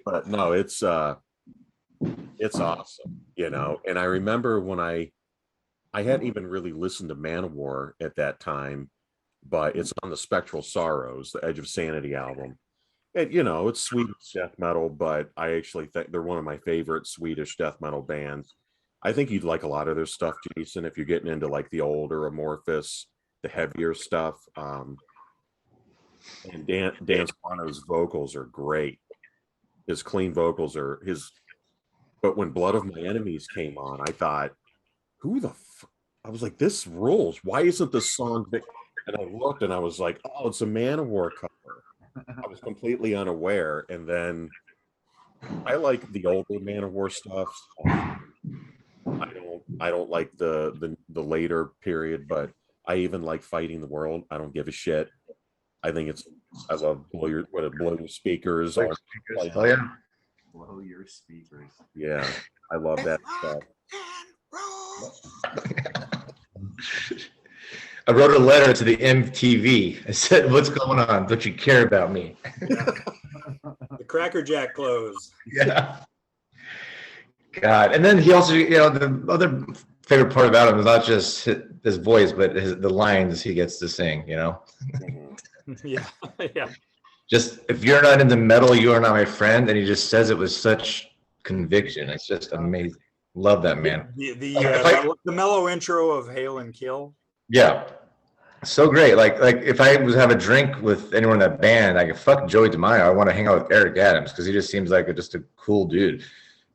But no, it's awesome, And I remember when I hadn't even really listened to Manowar at that time, but it's on the Spectral Sorrows, the Edge of Sanity album. And it's Swedish death metal, but I actually think they're one of my favorite Swedish death metal bands. I think you'd like a lot of their stuff, Jason, if you're getting into like the older Amorphous, the heavier stuff. And Dan Spano's vocals are great. His clean vocals are but when Blood of My Enemies came on, I thought, I was like, this rules. Why isn't this song big? And I looked and I was like, oh, it's a Manowar cover. I was completely unaware. And then I like the older Manowar stuff. I don't like the later period, but I even like Fighting the World. I don't give a shit. I think I love blow your speakers. Oh yeah, blow your speakers. Yeah, I love that stuff. I wrote a letter to the MTV. I said, "What's going on? Don't you care about me?" The Cracker Jack clothes. Yeah. God, and then he also, the other favorite part about him is not just his voice, but the lines he gets to sing. Yeah. Just if you're not into metal, you are not my friend, and he just says it with such conviction. It's just amazing. Love that man. The mellow intro of Hail and Kill. Yeah, so great. Like if I was to have a drink with anyone in that band, like fuck Joey DeMaio, I want to hang out with Eric Adams because he just seems like just a cool dude.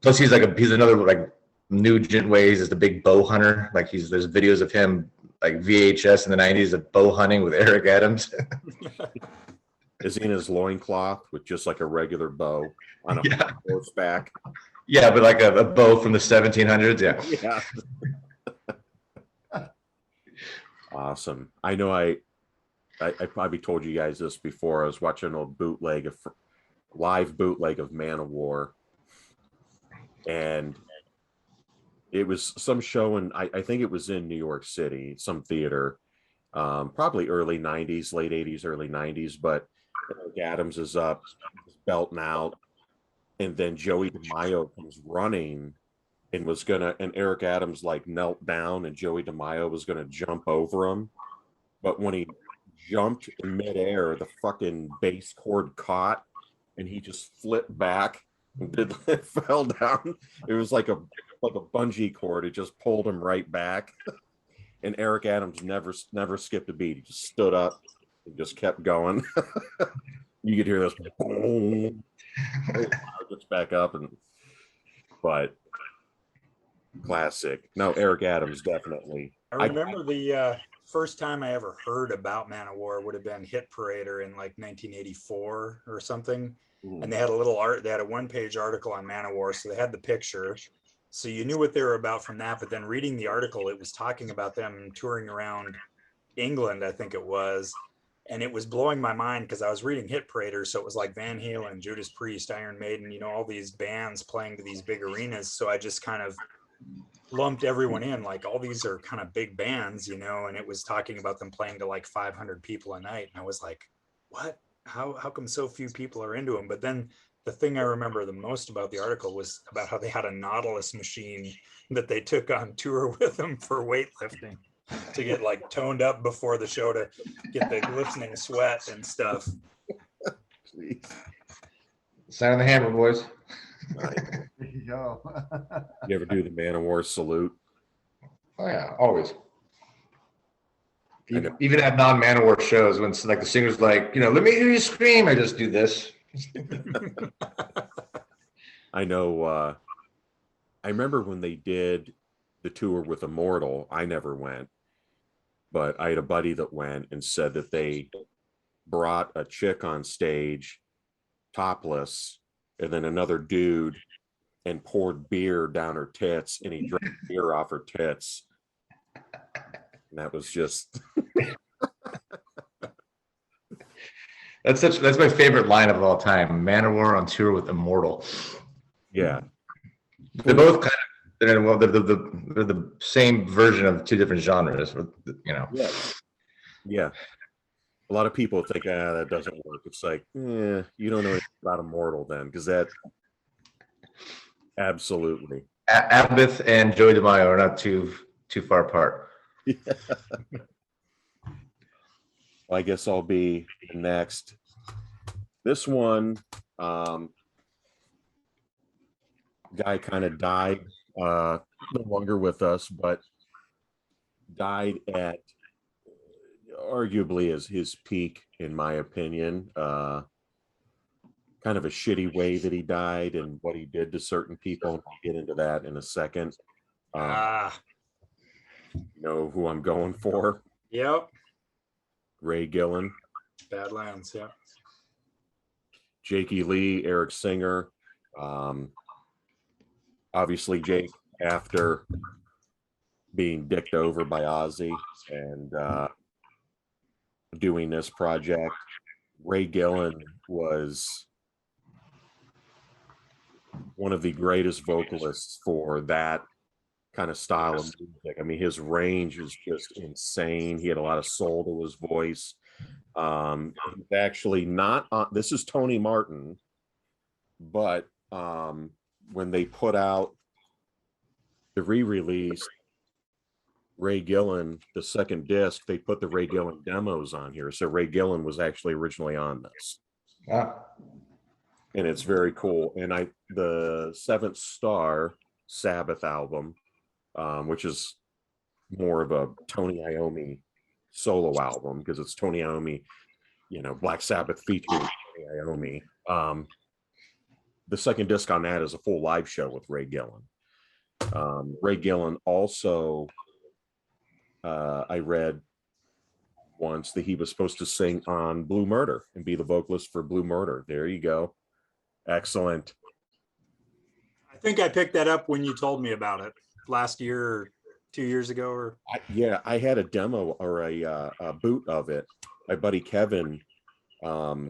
Plus he's another like Nugent way. He's just a big bow hunter. Like there's videos of him like VHS in the 90s of bow hunting with Eric Adams. Is he in his loincloth with just like a regular bow on a horseback? Yeah, but like a bow from the 1700s. Yeah. Awesome. I know I probably told you guys this before. I was watching a live bootleg of Man of War. And it was some show, and I think it was in New York City, some theater, probably early 90s, late 80s, early 90s. But Eric Adams is up, belting out, and then Joey DeMaio comes running and Eric Adams like knelt down, and Joey DeMaio was gonna jump over him. But when he jumped in midair, the fucking bass cord caught, and he just flipped back and fell down. It was like a bungee cord. It just pulled him right back. And Eric Adams never skipped a beat. He just stood up and just kept going. You could hear this boom. Gets back up, but classic. No, Eric Adams definitely. I remember the first time I ever heard about Man of War would have been Hit Parader in like 1984 or something. And they had a one-page article on Man of War, so they had the picture, so you knew what they were about from that. But then reading the article, it was talking about them touring around England, I think it was, and it was blowing my mind because I was reading Hit Parader, so it was like Van Halen, Judas Priest, Iron Maiden, all these bands playing to these big arenas. So I just kind of lumped everyone in, like all these are kind of big bands, and it was talking about them playing to like 500 people a night, and I was like, what? How come so few people are into them? But then the thing I remember the most about the article was about how they had a Nautilus machine that they took on tour with them for weightlifting to get like toned up before the show to get the glistening sweat and stuff. Sign on the hammer, boys. Yo. You ever do the Man of War salute? Oh yeah, always. Even at non-Man of War shows, when like the singer's like, let me hear you scream, I just do this. I know. I remember when they did the tour with Immortal. I never went, but I had a buddy that went and said that they brought a chick on stage, topless, and then another dude, and poured beer down her tits, and he drank beer off her tits. And that was just that's my favorite line of all time. Man of War on tour with Immortal. Yeah, they're both kind of they're the same version of two different genres. Yeah. A lot of people think that doesn't work. It's like, you don't know anything about Immortal then, because that absolutely. Abbott and Joey DeMaio are not too far apart. Yeah. Well, I guess I'll be next. This one, guy kind of died, no longer with us, but died at arguably as his peak, in my opinion. Kind of a shitty way that he died and what he did to certain people. I'll get into that in a second. You know who I'm going for? Yep. Ray Gillen. Badlands, yeah. Jakey Lee, Eric Singer. Obviously, Jake, after being dicked over by Ozzy and doing this project, Ray Gillen was one of the greatest vocalists for that kind of style of music. I mean, his range is just insane. He had a lot of soul to his voice. He's actually not on, this is Tony Martin, but when they put out the re-release Ray Gillen, the second disc, they put the Ray Gillen demos on here. So Ray Gillen was actually originally on this. Yeah. and it's very cool. And the Seventh Star Sabbath album, which is more of a Tony Iommi solo album because it's Tony Iommi, Black Sabbath featuring Tony Iommi. The second disc on that is a full live show with Ray Gillen. Ray Gillen also, I read once that he was supposed to sing on Blue Murder and be the vocalist for Blue Murder. There you go. Excellent. I think I picked that up when you told me about it last year or 2 years ago. Or I had a demo or a boot of it. My buddy Kevin, have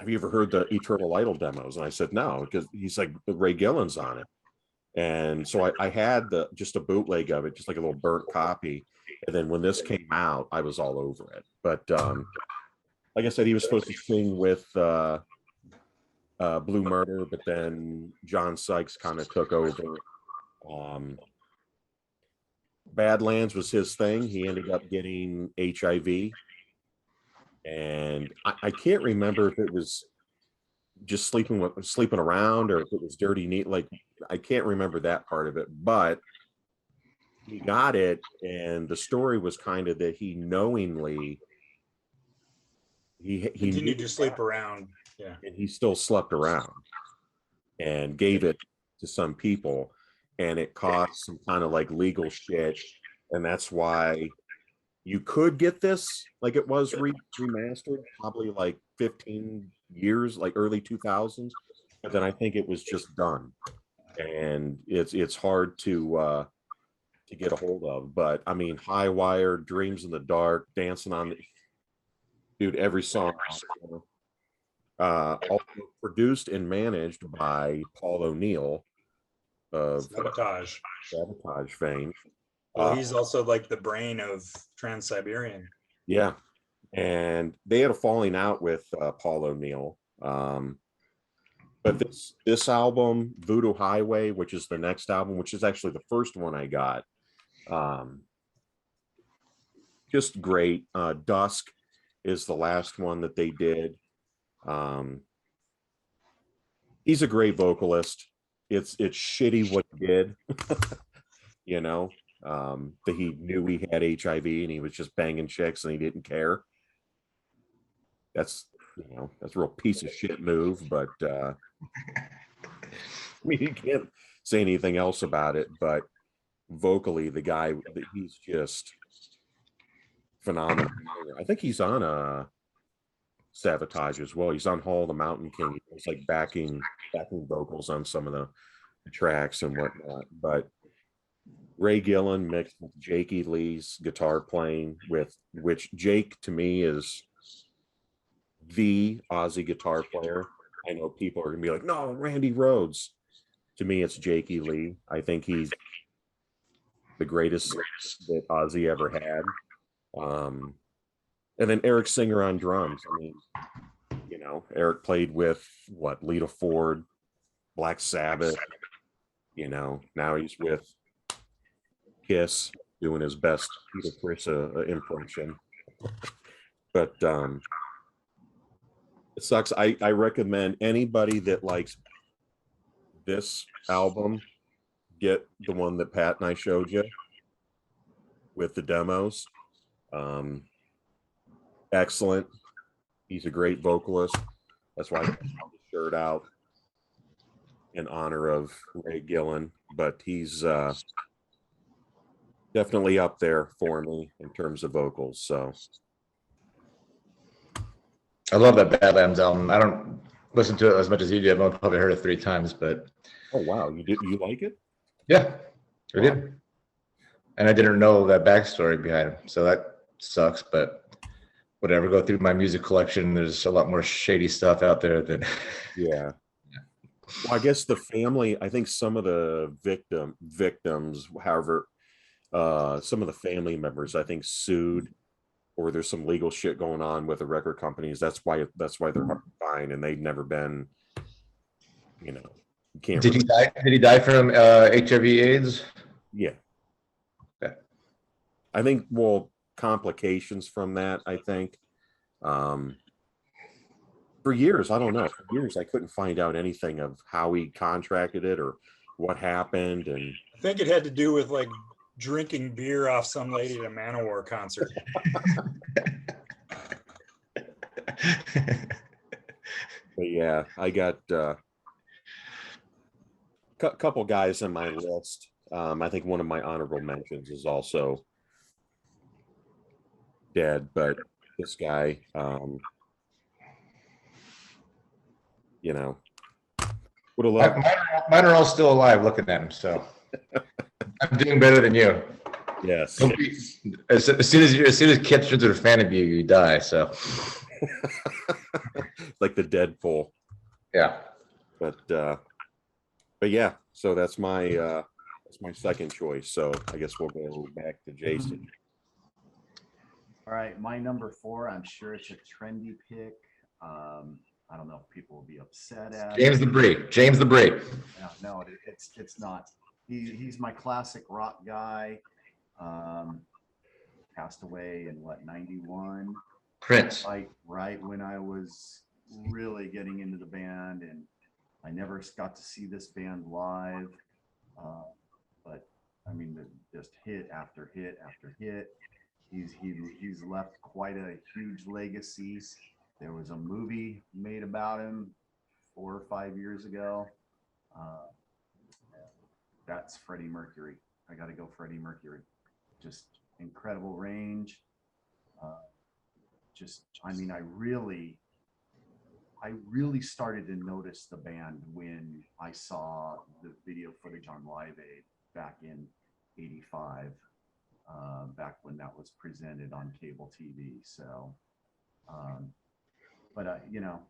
you ever heard the Eternal Idol demos? And I said, no, because he's like, Ray Gillen's on it. And so I had just a bootleg of it, just like a little burnt copy. And then when this came out, I was all over it. But like I said, he was supposed to sing with Blue Murder, but then John Sykes kind of took over. Badlands was his thing. He ended up getting HIV. And I can't remember if it was just sleeping around or if it was dirty neat. Like, I can't remember that part of it, but he got it. And the story was kind of that he knowingly, he continued to sleep around. Yeah. And he still slept around and gave it to some people, and it caused some kind of like legal shit. And that's why you could get this, like it was remastered probably like 15 years, like early 2000s. But then I think it was just done, and it's hard to get a hold of. But I mean, High Wire, Dreams in the Dark, Dancing on the Dude, every song. Also produced and managed by Paul O'Neill of Sabotage fame. Well, he's also like the brain of Trans-Siberian. Yeah, and they had a falling out with Paul O'Neill. But this album, Voodoo Highway, which is the next album, which is actually the first one I got, just great. Dusk is the last one that they did. He's a great vocalist. It's shitty what he did, that he knew he had HIV and he was just banging chicks and he didn't care. That's a real piece of shit move, but I mean, you can't say anything else about it. But vocally, the guy, he's just phenomenal. I think he's on Sabotage as well. He's on Hall of the Mountain King. He's like backing vocals on some of the tracks and whatnot. But Ray Gillen mixed with Jake E. Lee's guitar playing, with which Jake to me is the Aussie guitar player. I know people are gonna be like, no, Randy Rhoads. To me, it's Jake E. Lee. I think he's the greatest that Ozzy ever had. And then Eric Singer on drums. I mean, Eric played with Lita Ford, Black Sabbath. Now he's with Kiss, doing his best Peter Criss impression. But it sucks. I recommend anybody that likes this album, get the one that Pat and I showed you with the demos. Excellent. He's a great vocalist. That's why I got the shirt out in honor of Ray Gillen. But he's definitely up there for me in terms of vocals. So I love that Badlands album. I don't listen to it as much as you do. I've probably heard it 3 times, but oh wow, you like it? Yeah, I did. And I didn't know that backstory behind him, so that sucks. But whatever, go through my music collection. There's a lot more shady stuff out there than. Yeah. Well, I guess the family. I think some of the victims, however, some of the family members, I think, sued, or there's some legal shit going on with the record companies. That's why they're hard to find, and they've never been. Can't. Did he die? Did he die from HIV/AIDS? Yeah. Okay. I think complications from that. I think. For years, I don't know. For years, I couldn't find out anything of how he contracted it or what happened. And I think it had to do with like drinking beer off some lady at a Manowar concert. but yeah, I got couple guys on my list. I think one of my honorable mentions is also dead, but this guy, you know, would have loved. Mine are all still alive looking at him, so I'm doing better than you. Yes. As soon as Kit turns a fan of you, you die. So, like the Deadpool. Yeah. But yeah. So that's my second choice. So I guess we'll go back to Jason. All right, my number 4. I'm sure it's a trendy pick. I don't know if people will be upset at James the Brie. No, it's not. He's my classic rock guy. Passed away in what, 91? Prince. Right when I was really getting into the band, and I never got to see this band live. But I mean, just hit after hit after hit. He's left quite a huge legacy. There was a movie made about him 4 or 5 years ago. That's Freddie Mercury. I got to go Freddie Mercury. Just incredible range. I mean, I really started to notice the band when I saw the video footage on Live Aid back in '85, back when that was presented on cable TV. So, but you know,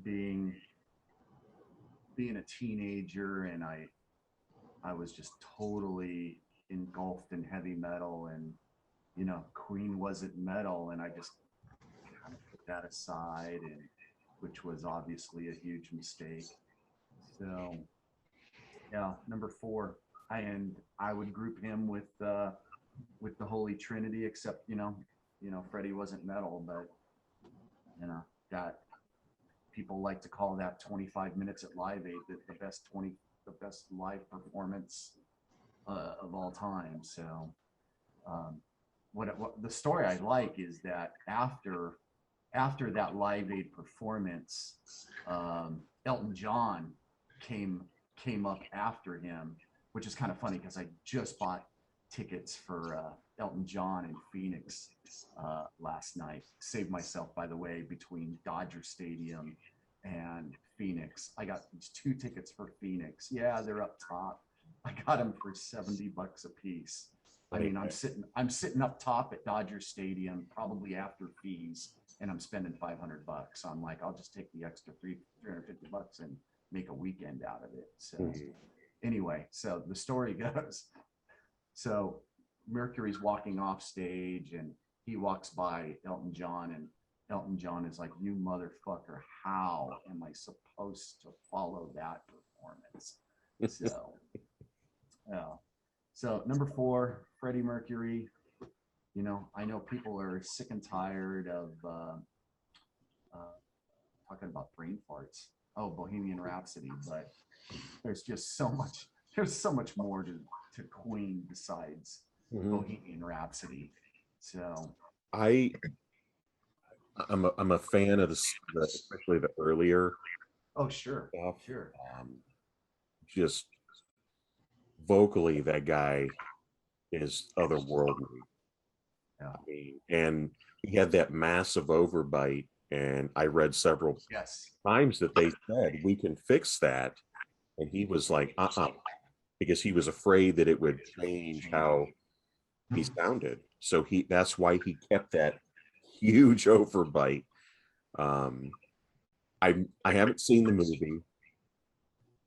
being a teenager, and I was just totally engulfed in heavy metal, and you know, Queen wasn't metal, and I just kind of put that aside, and which was obviously a huge mistake. So yeah, number 4, and I would group him with the Holy Trinity, except you know Freddie wasn't metal, but you know, that people like to call that 25 minutes at Live Aid the best live performance of all time. So what the story I like is that after that Live Aid performance, Elton John came up after him, which is kind of funny because I just bought tickets for Elton John in Phoenix last night. Saved myself, by the way, between Dodger Stadium and Phoenix. I got these 2 tickets for Phoenix. Yeah, they're up top. I got them for $70 a piece. I mean, I'm sitting up top at Dodger Stadium, probably after fees, and I'm spending $500. So I'm like, I'll just take the extra $350 and make a weekend out of it. So anyway, so the story goes, so Mercury's walking off stage, and he walks by Elton John, and Elton John is like, "You motherfucker, how am I supposed to follow that performance?" So, so number 4, Freddie Mercury. You know, I know people are sick and tired of talking about brain farts. Oh, Bohemian Rhapsody, but there's just so much. There's so much more to Queen besides Bohemian Rhapsody. So I'm a fan of especially the earlier. Oh, sure, stuff. Sure. Just vocally, that guy is otherworldly. Yeah. I mean, and he had that massive overbite, and I read several times that they said we can fix that, and he was like, because he was afraid that it would change how he sounded. So that's why he kept that huge overbite. I haven't seen the movie,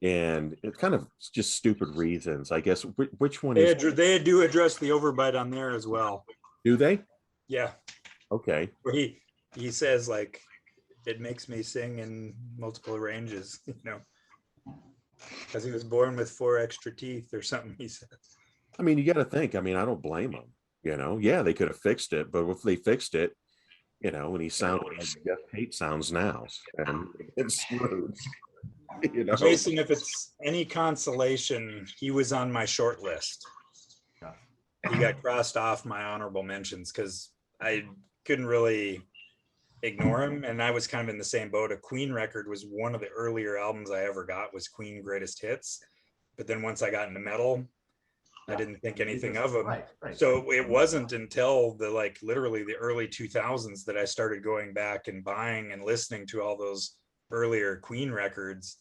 and it's kind of just stupid reasons, I guess. Which one they do address the overbite on there as well. Do they? Yeah. Okay. Where he says, like, it makes me sing in multiple ranges, you know, because he was born with 4 extra teeth or something, he said. I mean, you got to think. I mean, I don't blame them. You know, yeah, they could have fixed it, but if they fixed it, you know, and he sounded like Jeff Tate sounds now, and it's screwed. You know, Jason, if it's any consolation, he was on my short list. Yeah. He got crossed off my honorable mentions because I couldn't really ignore him, and I was kind of in the same boat. A Queen record was one of the earlier albums I ever got, was Queen Greatest Hits, but then once I got into metal, I didn't think anything of him. Right. So it wasn't until the literally the early 2000s that I started going back and buying and listening to all those earlier Queen records,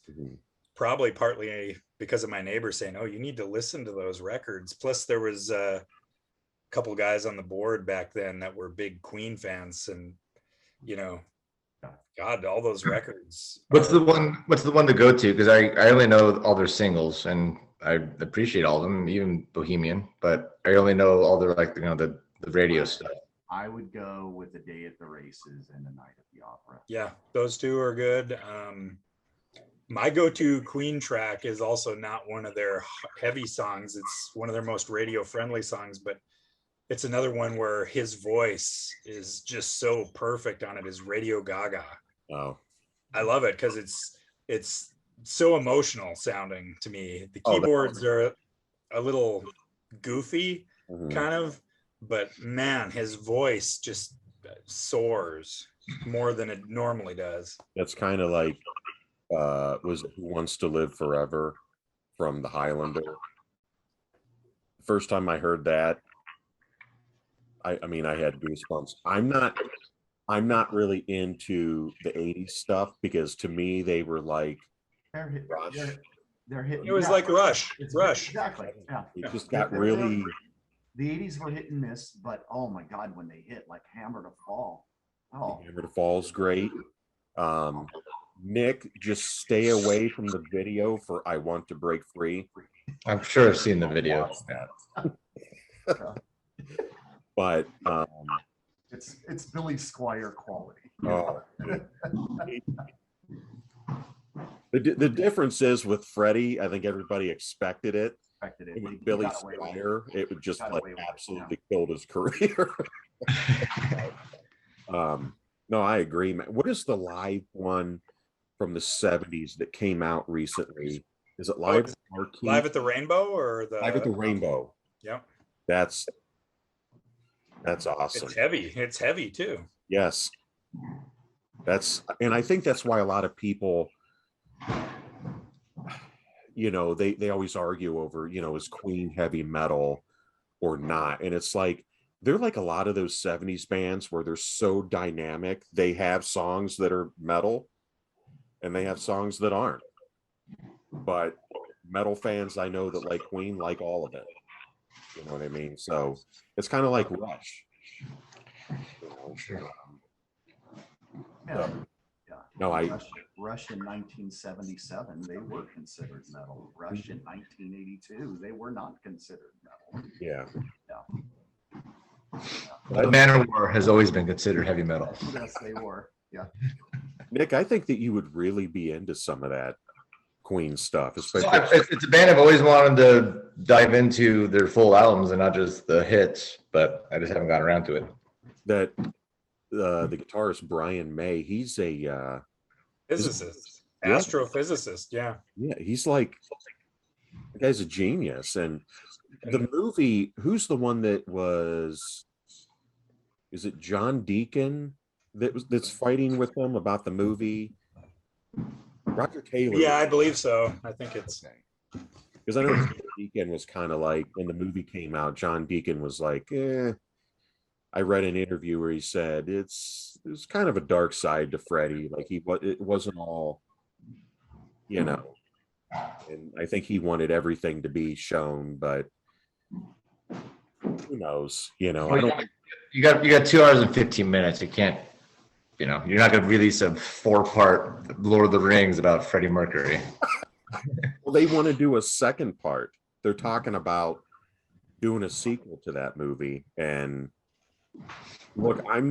probably partly because of my neighbor saying, "Oh, you need to listen to those records." Plus there was a couple guys on the board back then that were big Queen fans, and you know, God, all those records. What's the one to go to? Because I only know all their singles, and I appreciate all of them, even Bohemian, but I only know all their the radio stuff. I would go with A Day at the Races and A Night at the Opera. Yeah, those two are good. My go-to Queen track is also not one of their heavy songs. It's one of their most radio-friendly songs, but it's another one where his voice is just so perfect on it, is Radio Gaga. Oh, I love it because it's so emotional sounding to me. The keyboards are a little goofy, kind of, but man, his voice just soars more than it normally does. that's kind of like was it Who Wants to Live Forever from the Highlander. First time I heard that, I mean I had goosebumps. I'm not really into the 80s stuff, because to me they were like Rush. They're hitting. It was like Rush. Rush. Exactly. Yeah. It just got really. The 80s were hit and miss, but oh my God, when they hit, like Hammer to Fall. Oh, Hammer to Fall's great. Nick, just stay away from the video for I Want to Break Free. I'm sure I've seen the video. But it's Billy Squire quality. oh. The difference is with Freddie, I think everybody expected it. Expected it. With He Billy got away with it. Squire, it would just Got like away with it, absolutely killed his career. No, I agree, man. What is the live one from the 70s that came out recently? Is it Live at the Marquee? Live at the Rainbow or the Live at the Rainbow. Yeah. That's awesome. It's heavy too. Yes. And I think that's why a lot of people, you know, they always argue over, you know, is Queen heavy metal or not? And it's like, they're like a lot of those 70s bands where they're so dynamic. They have songs that are metal and they have songs that aren't. But metal fans I know that like Queen like all of it. You know what I mean? So it's kind of like Rush. You know? Yeah. No, Rush in 1977, they were considered metal. Rush in 1982, they were not considered metal. yeah. The Manowar has always been considered heavy metal. Yes, they were. Yeah. Nick, I think that you would really be into some of that Queen stuff, especially. It's a band I've always wanted to dive into their full albums and not just the hits, but I just haven't gotten around to it. That the guitarist Brian May, he's a Physicist. Yeah. Astrophysicist. Yeah. yeah, he's like, the guy's a genius. And the movie, who's the one that was, is it John Deacon that's fighting with them about the movie? Roger Taylor. Yeah, I believe so. I think it's because I know John Deacon was kind of like, when the movie came out, John Deacon was like, I read an interview where he said it's kind of a dark side to Freddie. Like it wasn't all, you know, and I think he wanted everything to be shown, but who knows? You know, I don't. You got 2 hours and 15 minutes. You can't, you know, you're not going to release a 4-part Lord of the Rings about Freddie Mercury. Well, they want to do a second part. They're talking about doing a sequel to that movie. And look, I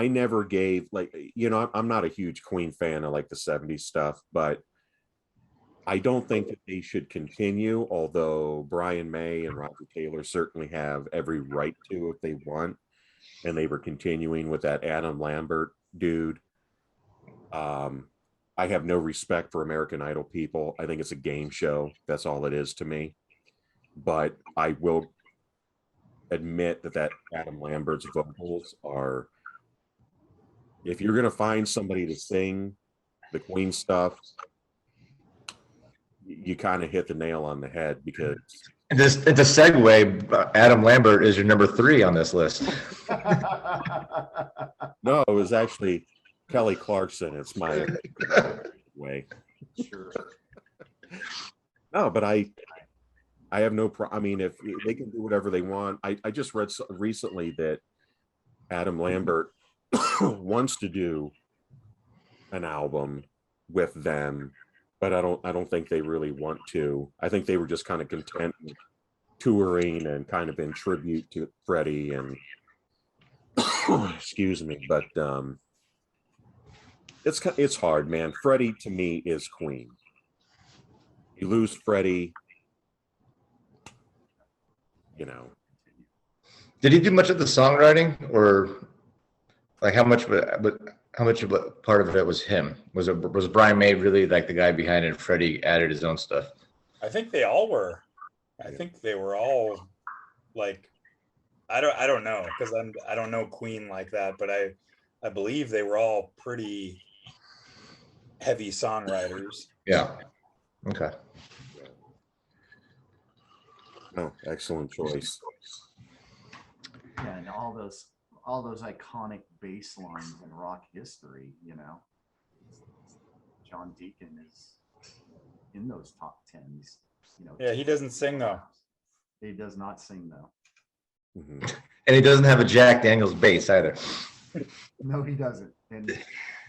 never gave, like, you know, I'm not a huge Queen fan. I like the 70s stuff, but I don't think that they should continue, although Brian May and Roger Taylor certainly have every right to if they want. and they were continuing with that Adam Lambert dude. I have no respect for American Idol people. I think it's a game show. That's all it is to me. But I will admit that Adam Lambert's vocals are, if you're going to find somebody to sing the Queen stuff, you kind of hit the nail on the head, because it's a segue. Adam Lambert is your number 3 on this list. no, it was actually Kelly Clarkson. It's my way. Sure. No, but I have no problem. I mean, if they can do whatever they want. I just read recently that Adam Lambert wants to do an album with them, but I don't think they really want to. I think they were just kind of content touring and kind of in tribute to Freddie and excuse me, but it's hard, man. Freddie to me is Queen. You lose Freddie, you know. Did he do much of the songwriting, or like how much of a part of it was him? Was Brian May really like the guy behind it, and Freddie added his own stuff? I think they all were. I think they were all like, I don't know, because I don't know Queen like that, but I believe they were all pretty heavy songwriters. Yeah. Okay. Oh, excellent choice. Yeah, and all those iconic bass lines in rock history, you know. John Deacon is in those top 10s, you know. Yeah, he doesn't sing though. He does not sing though. Mm-hmm. And he doesn't have a Jack Daniels bass either. No, he doesn't. And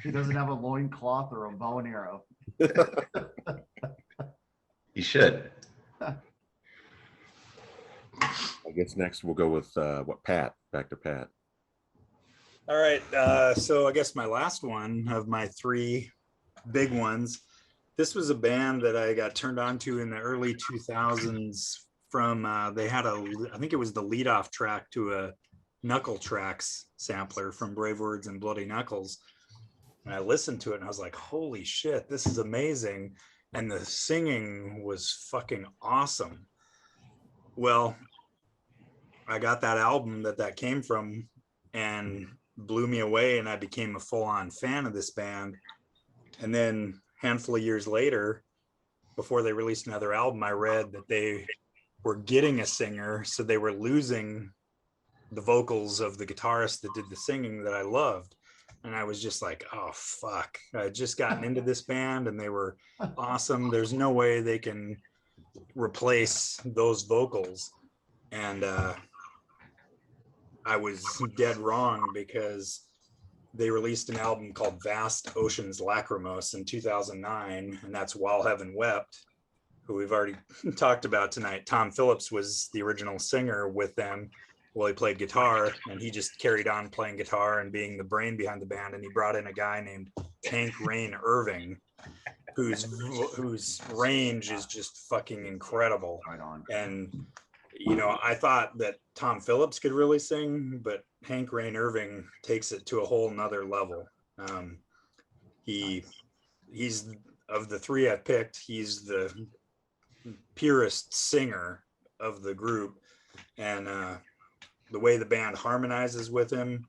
he doesn't have a loincloth or a bow and arrow. He should. I guess next we'll go with Pat. Back to Pat. All right. So I guess my last one of my 3 big ones. This was a band that I got turned on to in the early 2000s from, they had I think it was the leadoff track to a Knuckle Tracks sampler from Brave Words and Bloody Knuckles. And I listened to it and I was like, holy shit, this is amazing. And the singing was fucking awesome. Well, I got that album that came from and blew me away, and I became a full-on fan of this band. And then a handful of years later, before they released another album, I read that they were getting a singer, so they were losing the vocals of the guitarist that did the singing that I loved. And I was just like, oh fuck, I had just gotten into this band and they were awesome. There's no way they can replace those vocals. And I was dead wrong, because they released an album called Vast Oceans Lacrimose in 2009, and that's While Heaven Wept, who we've already talked about tonight. Tom Phillips was the original singer with them. Well, he played guitar, and he just carried on playing guitar and being the brain behind the band. And he brought in a guy named Hank Rayne Irving, whose range is just fucking incredible. Right on. And you know, I thought that Tom Phillips could really sing, but Hank Rayne Irving takes it to a whole nother level. He's of the 3 I picked, he's the purest singer of the group, and the way the band harmonizes with him,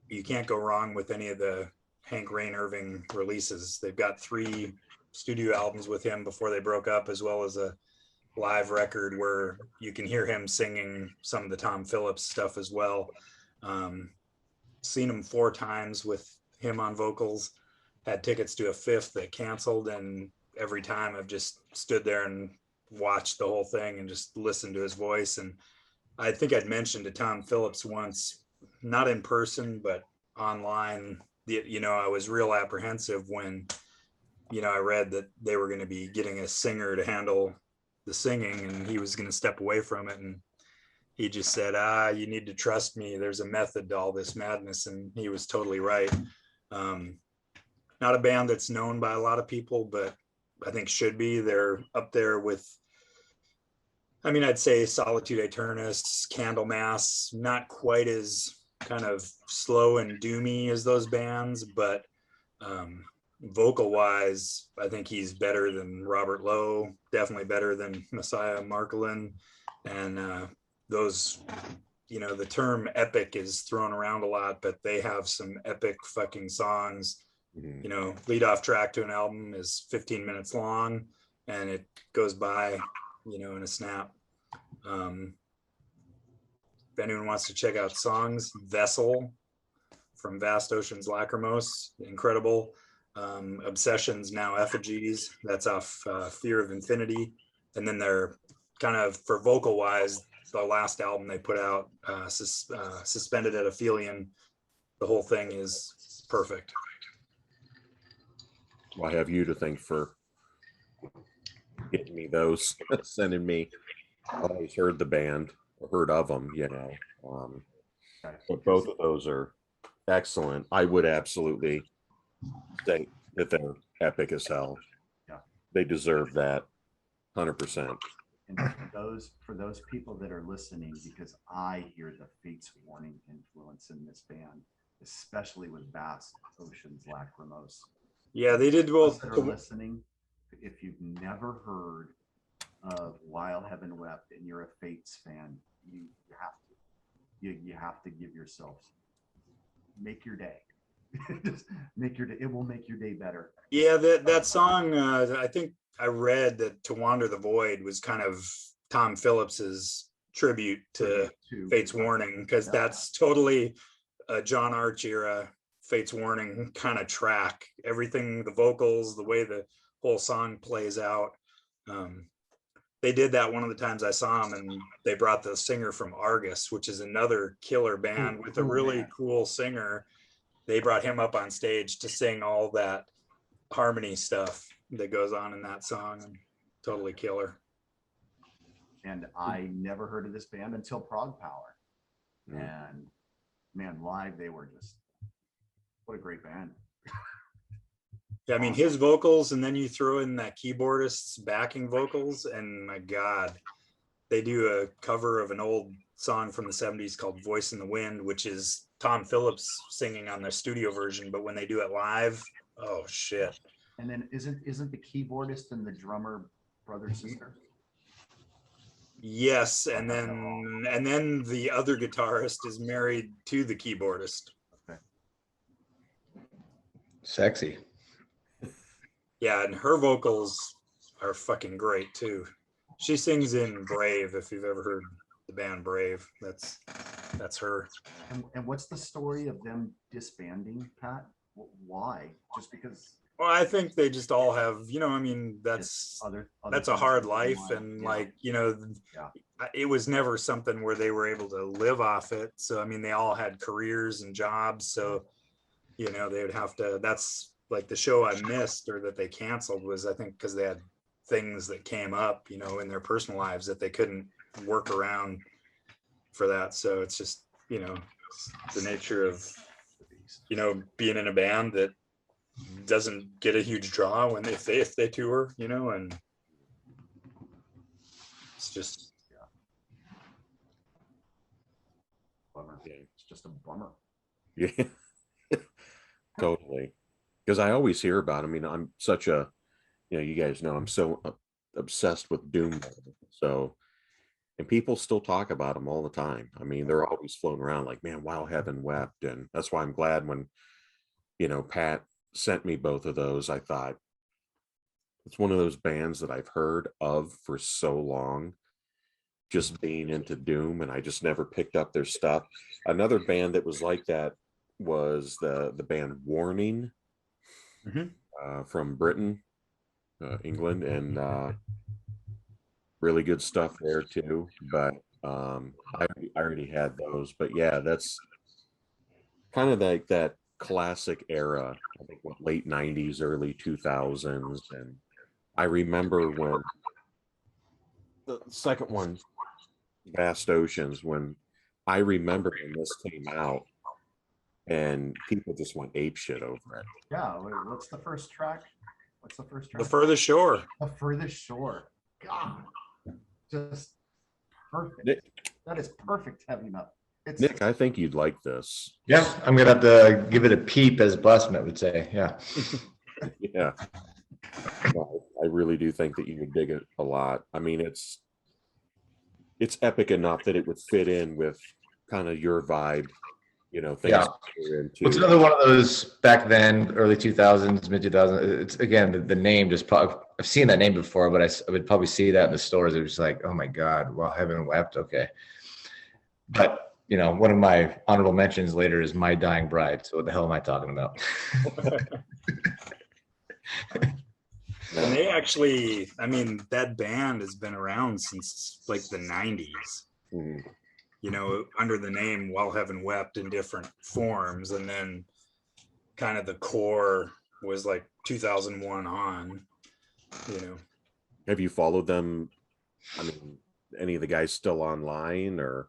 you can't go wrong with any of the Hank Rayne Irving releases. They've got 3 studio albums with him before they broke up, as well as a live record where you can hear him singing some of the Tom Phillips stuff as well. Seen him 4 times with him on vocals, had tickets to a 5th that canceled, and every time I've just stood there and watched the whole thing and just listened to his voice. And I think I'd mentioned to Tom Phillips once, not in person, but online, you know, I was real apprehensive when, you know, I read that they were going to be getting a singer to handle the singing and he was going to step away from it. And he just said, you need to trust me. There's a method to all this madness. And he was totally right. Not a band that's known by a lot of people, but I think should be. They're up there with I mean, I'd say Solitude Aeternus, Candlemass, not quite as kind of slow and doomy as those bands, but vocal wise, I think he's better than Robert Lowe, definitely better than Messiah Marcolin. And those, you know, the term epic is thrown around a lot, but they have some epic fucking songs. You know, lead off track to an album is 15 minutes long and it goes by, you know, in a snap. If anyone wants to check out songs, Vessel from Vast Oceans Lachrymose, incredible. Obsessions, Now Effigies, that's off Fear of Infinity. And then they're kind of, for vocal wise, the last album they put out, Suspended at Aphelion, the whole thing is perfect. Well, I have you to thank for getting me those, sending me. I always heard the band, or heard of them, you know. But both of those are excellent. I would absolutely say that they're epic as hell. Yeah. They deserve that 100%. And for those people that are listening, because I hear the Fates Warning influence in this band, especially with Vast Oceans Lachrymose. Yeah, they did both. That are listening, if you've never heard of While Heaven Wept and you're a Fates fan, you have to give yourself, make your day. Just make your day. It will make your day better. Yeah, that song, I think I read that To Wander the Void was kind of Tom Phillips's tribute to Fates Warning, because that's totally a John Arch era Fates Warning kind of track. Everything, the vocals, the way the whole song plays out. They did that one of the times I saw them, and they brought the singer from Argus, which is another killer band with a really cool singer. They brought him up on stage to sing all that harmony stuff that goes on in that song, and totally killer. And I never heard of this band until Prog Power. And man, live they were just, what a great band. Yeah, I mean, his vocals, and then you throw in that keyboardist's backing vocals, and my God, they do a cover of an old song from the 70s called Voice in the Wind, which is Tom Phillips singing on their studio version, but when they do it live, oh shit. And then isn't the keyboardist and the drummer brother sister? Yes, and then the other guitarist is married to the keyboardist. Okay. Sexy. Yeah, and her vocals are fucking great too. She sings in Brave, if you've ever heard the band Brave. That's her. And what's the story of them disbanding, Pat? Why? Just because? Well, I think they just all have, you know, I mean, that's a hard life, and like, you know, it was never something where they were able to live off it. So I mean, they all had careers and jobs, so you know, they would have to. That's like the show I missed or that they canceled was, I think, because they had things that came up, you know, in their personal lives that they couldn't work around for that. So it's just, you know, the nature of, you know, being in a band that doesn't get a huge draw when if they tour, you know, and it's just bummer. It's just a bummer. Yeah. Totally. Because I always hear about it. I mean, I'm such a, you know, you guys know I'm so obsessed with doom. So, and people still talk about them all the time. I mean, they're always floating around like, man, While Heaven Wept. And that's why I'm glad when, you know, Pat sent me both of those. I thought it's one of those bands that I've heard of for so long, just being into doom, and I just never picked up their stuff. Another band that was like that was the band Warning. From Britain, England, and really good stuff there too. But I already had those. But yeah, that's kind of like that classic era. I think what, late 90s, early 2000s. And I remember when the second one, Vast Oceans, when I remember when this came out, and people just went ape shit over it. Yeah. What's the first track? The Furthest Shore. The Furthest Shore. God, just perfect. Nick, That is perfect heavy metal. It's Nick, I think you'd like this. Yeah, I'm gonna have to give it a peep, as Blessman would say. Yeah. Yeah. No, I really do think that you would dig it a lot. I mean, it's epic enough that it would fit in with kind of your vibe, you know, things Yeah. you're into. It's another one of those back then, early 2000s, mid 2000s. It's again the name just probably, I've seen that name before, but I would probably see that in the stores. It was like, oh my God, well, Heaven Wept. Okay. But you know, one of my honorable mentions later is My Dying Bride. So what the hell am I talking about? And they actually, I mean, that band has been around since like the 90s, Mhm. you know, under the name While Heaven Wept in different forms. And then kind of the core was like 2001 on, you know. Have you followed them? I mean, any of the guys still online, or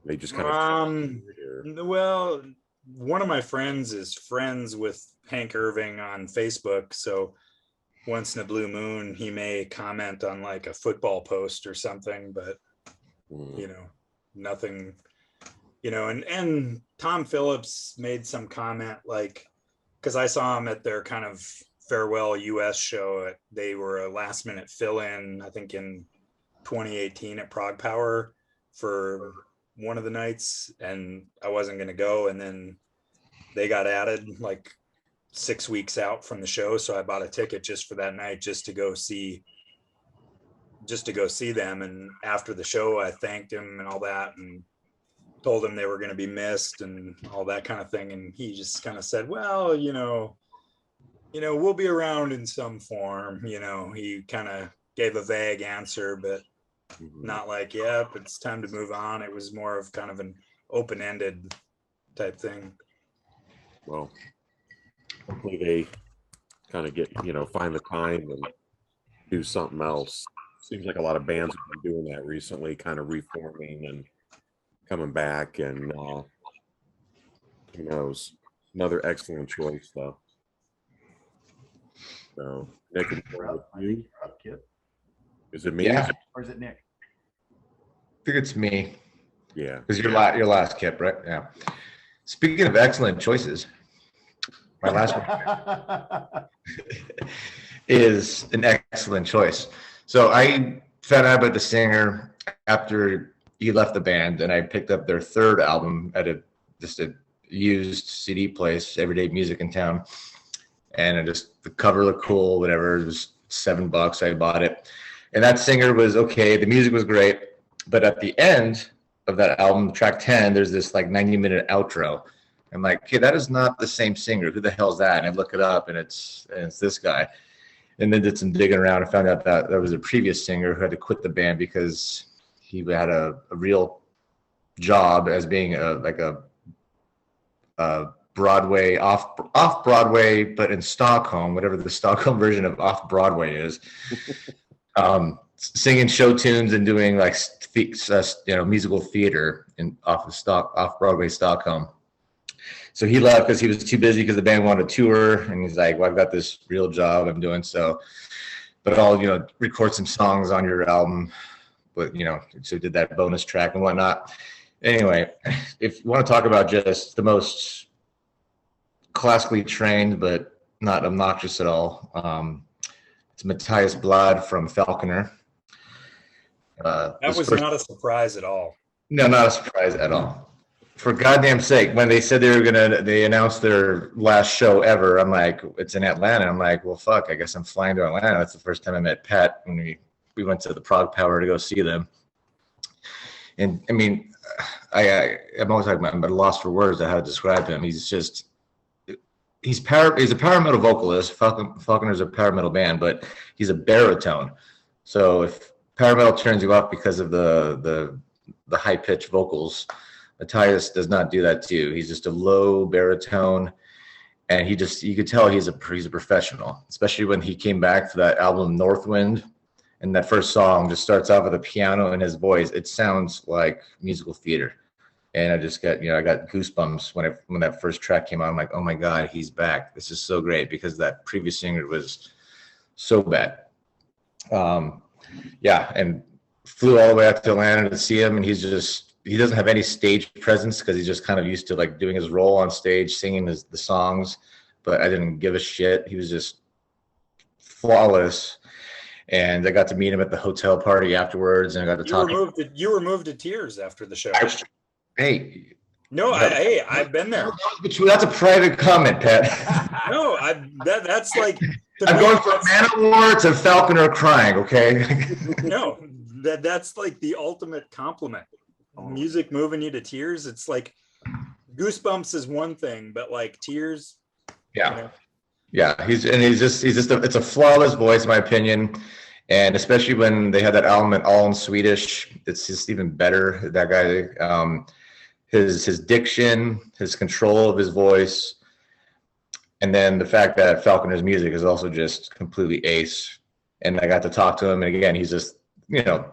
they just kind of Well, one of my friends is friends with Hank Irving on Facebook, so once in a blue moon he may comment on like a football post or something, but you know, nothing, you know. And Tom Phillips made some comment, like, because I saw him at their kind of farewell US show. They were a last minute fill-in, I think in 2018 at Prague Power for one of the nights, and I wasn't going to go, and then they got added like 6 weeks out from the show, so I bought a ticket just for that night, just to go see them. And after the show I thanked him and all that, and told him they were going to be missed and all that kind of thing, and he just kind of said, well, you know, we'll be around in some form. You know, he kind of gave a vague answer, but not like, yep, it's time to move on. It was more of kind of an open-ended type thing. Well, hopefully they kind of get, you know, find the time and do something else. Seems like a lot of bands have been doing that recently, kind of reforming and coming back, and who knows. Another excellent choice, though. So, Nick, you? Is it me? Yeah. Or is it Nick? I think it's me. Yeah. Because your last Kip, right? Yeah. Speaking of excellent choices, my last one is an excellent choice. So I found out about the singer after he left the band, and I picked up their third album at a used CD place, Everyday Music in town. And the cover looked cool, whatever. It was $7. I bought it. And that singer was okay. The music was great. But at the end of that album, track 10, there's this like 90-minute outro. I'm like, okay, that is not the same singer. Who the hell's that? And I look it up, and it's this guy. And then did some digging around and found out that there was a previous singer who had to quit the band because he had a real job as being a Broadway, off Broadway, but in Stockholm, whatever the Stockholm version of off Broadway is, singing show tunes and doing like musical theater off Broadway Stockholm. So he left because he was too busy because the band wanted to tour, and he's like, well, I've got this real job I'm doing, so, but I'll, you know, record some songs on your album. But, you know, so did that bonus track and whatnot. Anyway, if you want to talk about just the most classically trained but not obnoxious at all, it's Matthias Blad from Falconer. That was not a surprise at all. No, not a surprise at all. For goddamn sake, when they said they announced their last show ever, I'm like, it's in Atlanta. I'm like, well, fuck, I guess I'm flying to Atlanta. That's the first time I met Pat when we went to the Prague Power to go see them. And I mean, I'm always talking about, I'm at a loss for words on how to describe him. He's a power metal vocalist. Falconer's a power metal band, but he's a baritone. So if power metal turns you off because of the high pitched vocals, Matthias does not do that to you. He's just a low baritone, and you could tell he's a professional, especially when he came back for that album Northwind, and that first song just starts off with a piano in his voice. It sounds like musical theater. And I just got goosebumps when that first track came out. I'm like, oh my God, he's back. This is so great, because that previous singer was so bad. Yeah, and flew all the way out to Atlanta to see him, and he doesn't have any stage presence because he's just kind of used to like doing his role on stage, singing the songs. But I didn't give a shit. He was just flawless. And I got to meet him at the hotel party afterwards, and I got to talk. You were moved to tears after the show. Hey. No, I've been there. That's a private comment, Pat. No, that's like. I'm going from Manowar to Falconer crying, okay? No, that's like the ultimate compliment. Music moving you to tears. It's like goosebumps is one thing, but like tears. Yeah. You know? Yeah, he's just it's a flawless voice, in my opinion. And especially when they had that album all in Swedish, it's just even better. That guy, his diction, his control of his voice, and then the fact that Falconer's music is also just completely ace. And I got to talk to him, and again, he's just,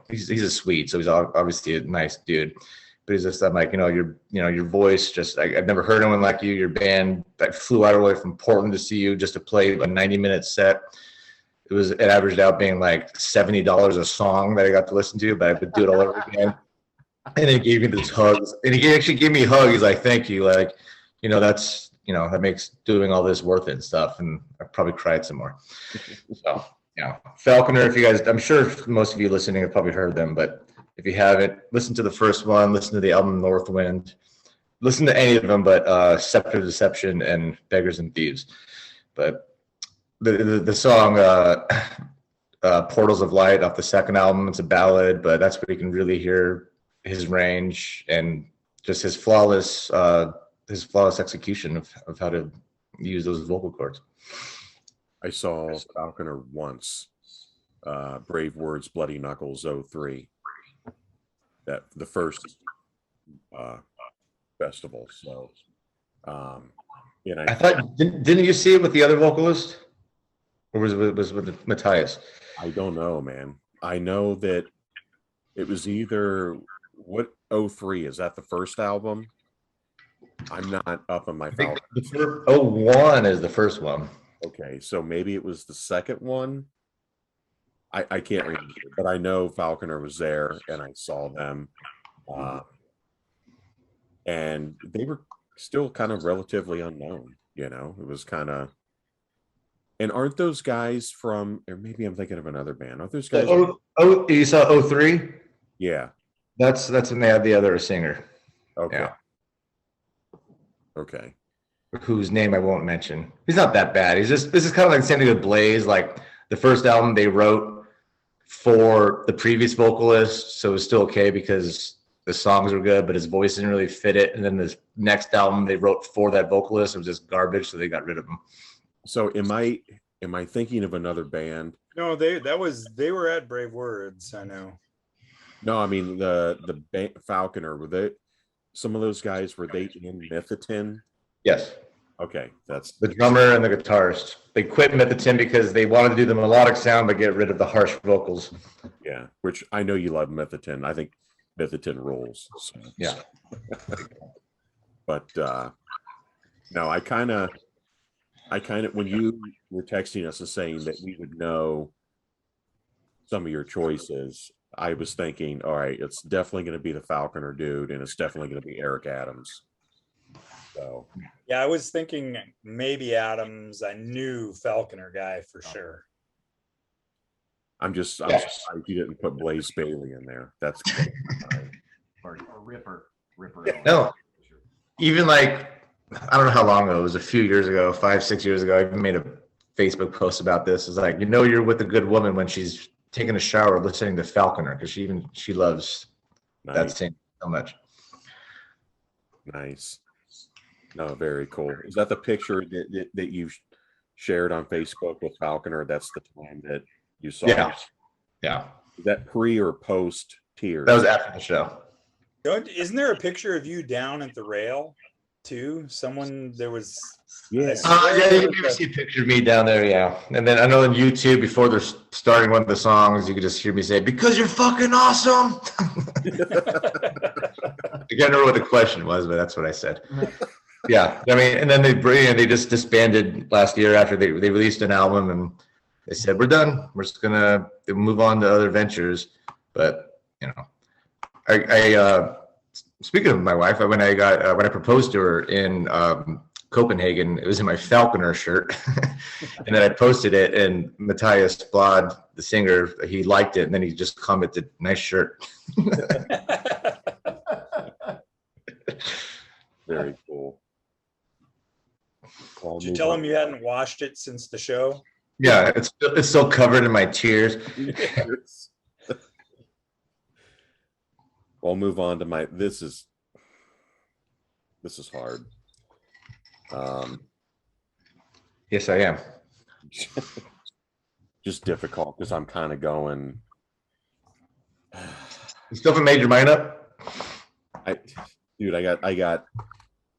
he's a Swede, so he's obviously a nice dude. But he's just, I'm like, your voice, just I've never heard anyone like you. Your band that flew out all the way from Portland to see you just to play a 90-minute set. It averaged out being like $70 a song that I got to listen to, but I would do it all over again. And he gave me this hugs, and he actually gave me a hug. He's like, "Thank you, like, that's that makes doing all this worth it and stuff." And I probably cried some more. So Falconer. If you guys, I'm sure most of you listening have probably heard them, but if you haven't, listen to the first one. Listen to the album Northwind. Listen to any of them, but Scepter of Deception and Beggars and Thieves. But the song Portals of Light off the second album, it's a ballad, but that's where you can really hear his range and just his flawless execution of how to use those vocal cords. I saw Falconer once, Brave Words, Bloody Knuckles 03, that the first festival. So, I thought, didn't you see it with the other vocalist? Or was it with Matthias? I don't know, man. I know that it was either 03, is that the first album? I'm not up on my Falconer. 01 is the first one. Okay, so maybe it was the second one. I can't remember, but I know Falconer was there and I saw them. And they were still kind of relatively unknown, It was kind of. And aren't those guys from, or maybe I'm thinking of another band. Aren't those guys? You saw 03? Yeah. That's when they had the other singer. Okay. Yeah. Okay. Whose name I won't mention. He's not that bad. This is kind of like the same thing with Blaze. Like the first album they wrote for the previous vocalist, so it was still okay because the songs were good, but his voice didn't really fit it. And then this next album they wrote for that vocalist, it was just garbage, so they got rid of him. So am I thinking of another band? No, they were at Brave Words, I know. No, I mean the band, Falconer, some of those guys, were they in Mythotin? Yes. Okay, that's the drummer and the guitarist. They quit Mythotin because they wanted to do the melodic sound but get rid of the harsh vocals. Yeah, which I know you love Mythotin. I think Mythotin rules. So. Yeah. But no, I kind of when you were texting us and saying that we would know some of your choices, I was thinking, all right, it's definitely going to be the Falconer dude, and it's definitely going to be Eric Adams. So yeah, I was thinking maybe Adams. I knew Falconer guy for sure. I'm surprised you didn't put Blaze Bailey in there. That's or Ripper. No, even like I don't know how long ago. It was a few years ago, 5-6 years ago. I even made a Facebook post about this. It's like, you're with a good woman when she's taking a shower listening to Falconer, because she loves that sing so much. Nice. No, very cool. Is that the picture that you shared on Facebook with Falconer? That's the time that you saw. Yeah. Is that pre or post Tears? That was after the show. Isn't there a picture of you down at the rail too? There was. Yeah. You can see a picture of me down there. Yeah. And then I know on YouTube, before they're starting one of the songs, you could just hear me say, "Because you're fucking awesome." I can't remember what the question was, but that's what I said. Yeah. I mean, and then they just disbanded last year after they released an album, and they said, "We're done. We're just gonna move on to other ventures." But you know, I speaking of my wife, when I proposed to her in Copenhagen, it was in my Falconer shirt, and then I posted it, and Matthias Blad, the singer, he liked it, and then he just commented, "Nice shirt." Very cool. Did you tell him you hadn't washed it since the show? Yeah, it's still covered in my tears. I'll move on to my. This is hard. Yes, I am. Just difficult because I'm kind of going. You still haven't made your mind up? I got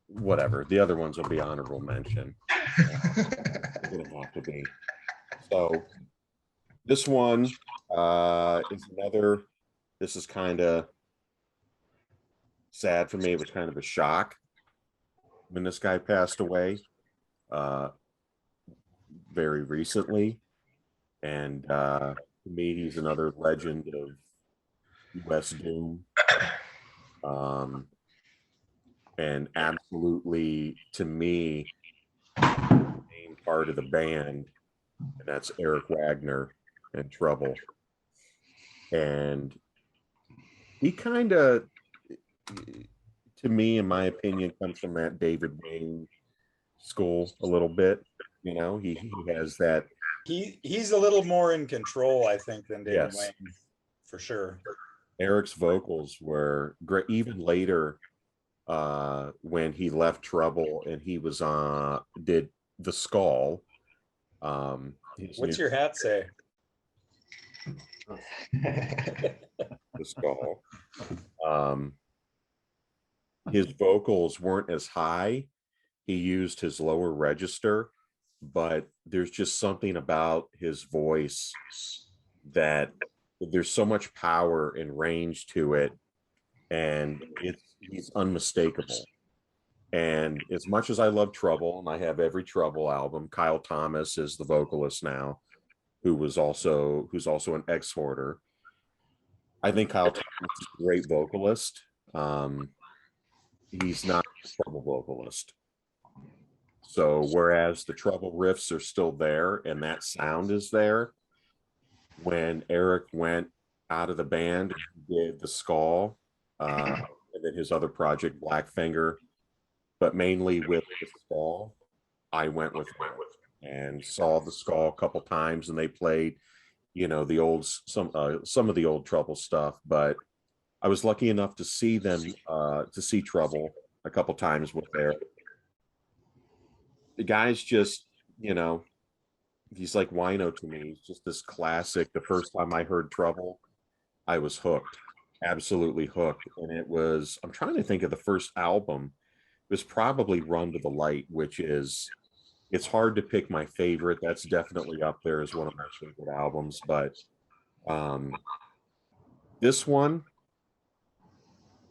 whatever. The other ones will be honorable mention. They're gonna have to be. So this one is another. This is kind of sad for me. It was kind of a shock when this guy passed away very recently, and to me, he's another legend of US Doom. And absolutely, to me, the main part of the band, and that's Eric Wagner and Trouble. And he kind of, to me, in my opinion, comes from that David Wayne school a little bit. You know, he has that. He's a little more in control, I think, than David Yes. Wayne, for sure. Eric's vocals were great. Even later, when he left Trouble and he was did the Skull. What's your hat say? The Skull. His vocals weren't as high. He used his lower register, but there's just something about his voice that there's so much power and range to it, and he's unmistakable. And as much as I love Trouble, and I have every Trouble album, Kyle Thomas is the vocalist now, who's also an ex-Hoarder. I think Kyle Thomas is a great vocalist. He's not a Trouble vocalist. So whereas the Trouble riffs are still there and that sound is there, when Eric went out of the band and did the Skull, and then his other project, Blackfinger, but mainly with the Skull, I went with him and saw the Skull a couple times, and they played, you know, the old some of the old Trouble stuff. But I was lucky enough to see them to see Trouble a couple times with Eric. The guy's just, you know, he's like Wino to me. He's just this classic. The first time I heard Trouble, I was hooked, absolutely hooked. And it was, I'm trying to think of the first album. It was probably Run to the Light, which is, it's hard to pick my favorite. That's definitely up there as one of my favorite albums. But this one,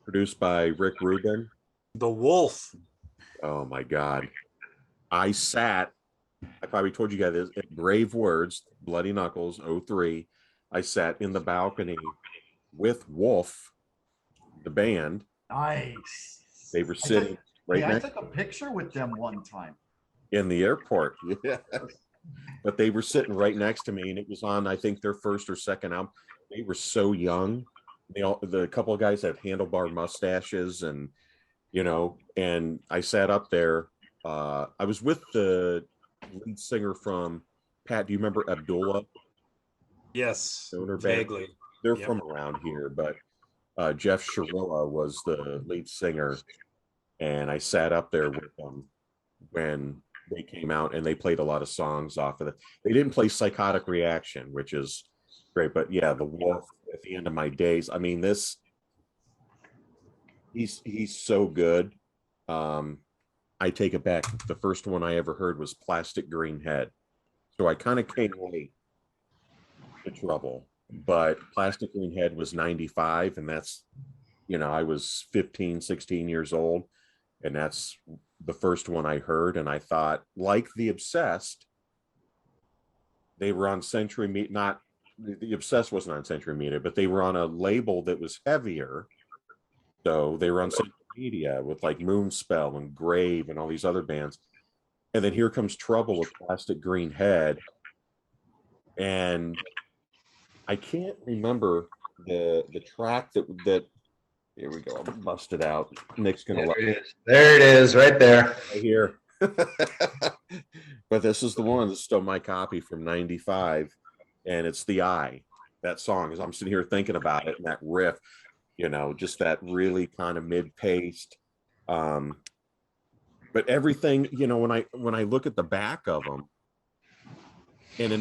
produced by Rick Rubin. The Wolf. Oh my God. I probably told you guys this, at Brave Words, Bloody Knuckles, 03. I sat in the balcony with Wolf, the band. Nice. They were sitting right I next took a picture with them one time. in the airport. Yeah. But they were sitting right next to me, and it was on, I think, their first or second album. They were so young. The couple of guys had handlebar mustaches, and, you know, and I sat up there. I was with the lead singer from Pat. Do you remember Abdullah? Yes, Owner band? vaguely. They're Yep. from around here, but Jeff Sharilla was the lead singer, and I sat up there with them when they came out, and they played a lot of songs off of it. They didn't play Psychotic Reaction, which is great, but yeah, the Wolf at the end of my days. I mean, he's so good. I take it back. The first one I ever heard was Plastic Green Head. So I kind of came late to Trouble, but Plastic Green Head was 95, and that's, you know, I was 15, 16 years old, and that's the first one I heard, and I thought, like The Obsessed, they were on Century, not the Obsessed wasn't on Century Media, but they were on a label that was heavier. So they were on Century Media with like Moonspell and Grave and all these other bands. And then here comes Trouble with Plastic Green Head. And I can't remember the track that here we go. I'll bust it out. Nick's gonna There it is. There it is, right there. right here. But this is the one that's still my copy from '95, and it's The Eye. That song, as I'm sitting here thinking about it, and that riff, you know, just that really kind of mid-paced. But everything, you know, when I look at the back of them, and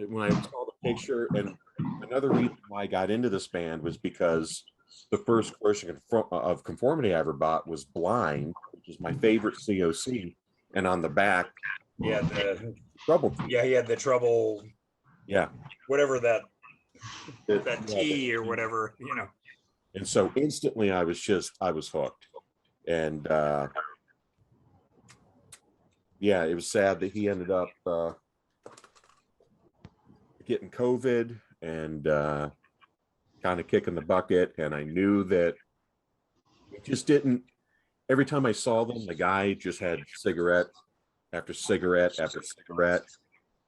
when I saw the picture, and another reason why I got into this band was because the first version of Conformity I ever bought was Blind, which is my favorite COC, and on the back, Yeah, the Trouble. yeah, he had the Trouble, Yeah, whatever that yeah, T or whatever, you know. and so instantly I was hooked, and yeah, it was sad that he ended up getting COVID and kind of kicking the bucket. And I knew that it just didn't. Every time I saw them, the guy just had cigarette after cigarette after cigarette,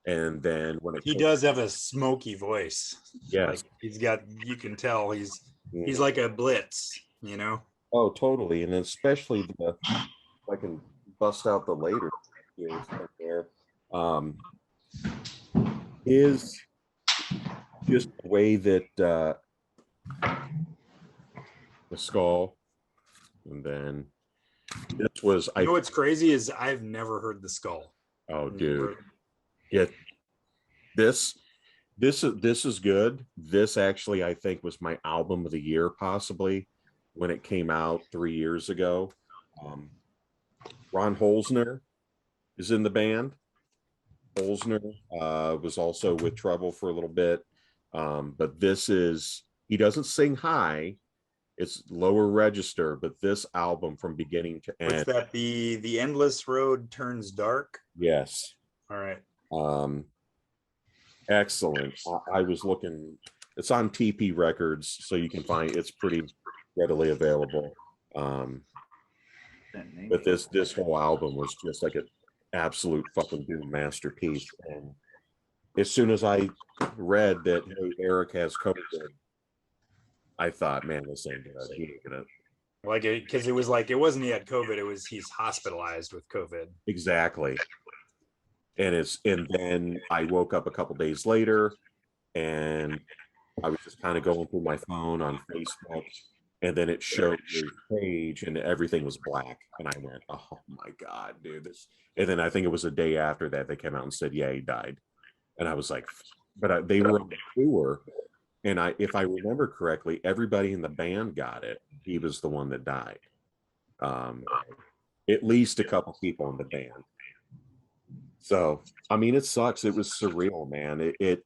and then when He does have a smoky voice. yes, Like he's got, you can tell he's like a Blitz, you know. oh totally, and especially if I can bust out the later years right there, is just the way that the skull, and then this was You know what's crazy is I've never heard the Skull. oh dude, yeah, this is good. This actually I think was my album of the year possibly when it came out 3 years ago. Ron Holzner is in the band. Holzner was also with Trouble for a little bit, but this is, he doesn't sing high, it's lower register, but this album from beginning to end. What's that? The Endless Road Turns Dark. Yes. All right. Excellent. I was looking, it's on TP Records, so you can find it's pretty readily available. But this whole album was just like an absolute fucking doom masterpiece. And as soon as I read that, hey, Eric has COVID, I thought, man, this ain't good. He ain't gonna. Like it, because it was like, it wasn't he had COVID, it was he's hospitalized with COVID. Exactly. And then I woke up a couple days later and I was just kind of going through my phone on Facebook, and then it showed his page and everything was black. And I went, oh my God, dude. This. And then I think it was a day after that they came out and said, yeah, he died. And I was like, but they were on the tour. And if I remember correctly, everybody in the band got it. He was the one that died. At least a couple people in the band. So, I mean, it sucks. It was surreal, man. It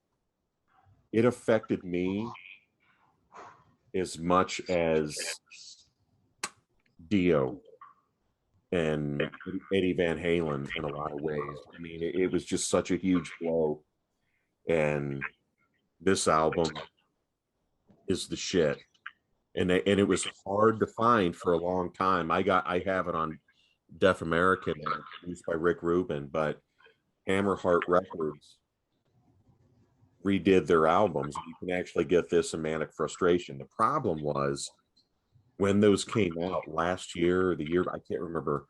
affected me as much as Dio and Eddie Van Halen in a lot of ways. I mean, it was just such a huge blow. And this album is the shit. And it was hard to find for a long time. I have it on Deaf American, produced by Rick Rubin, but Hammerheart Records redid their albums. You can actually get this in Manic Frustration. The problem was when those came out last year or the year, I can't remember,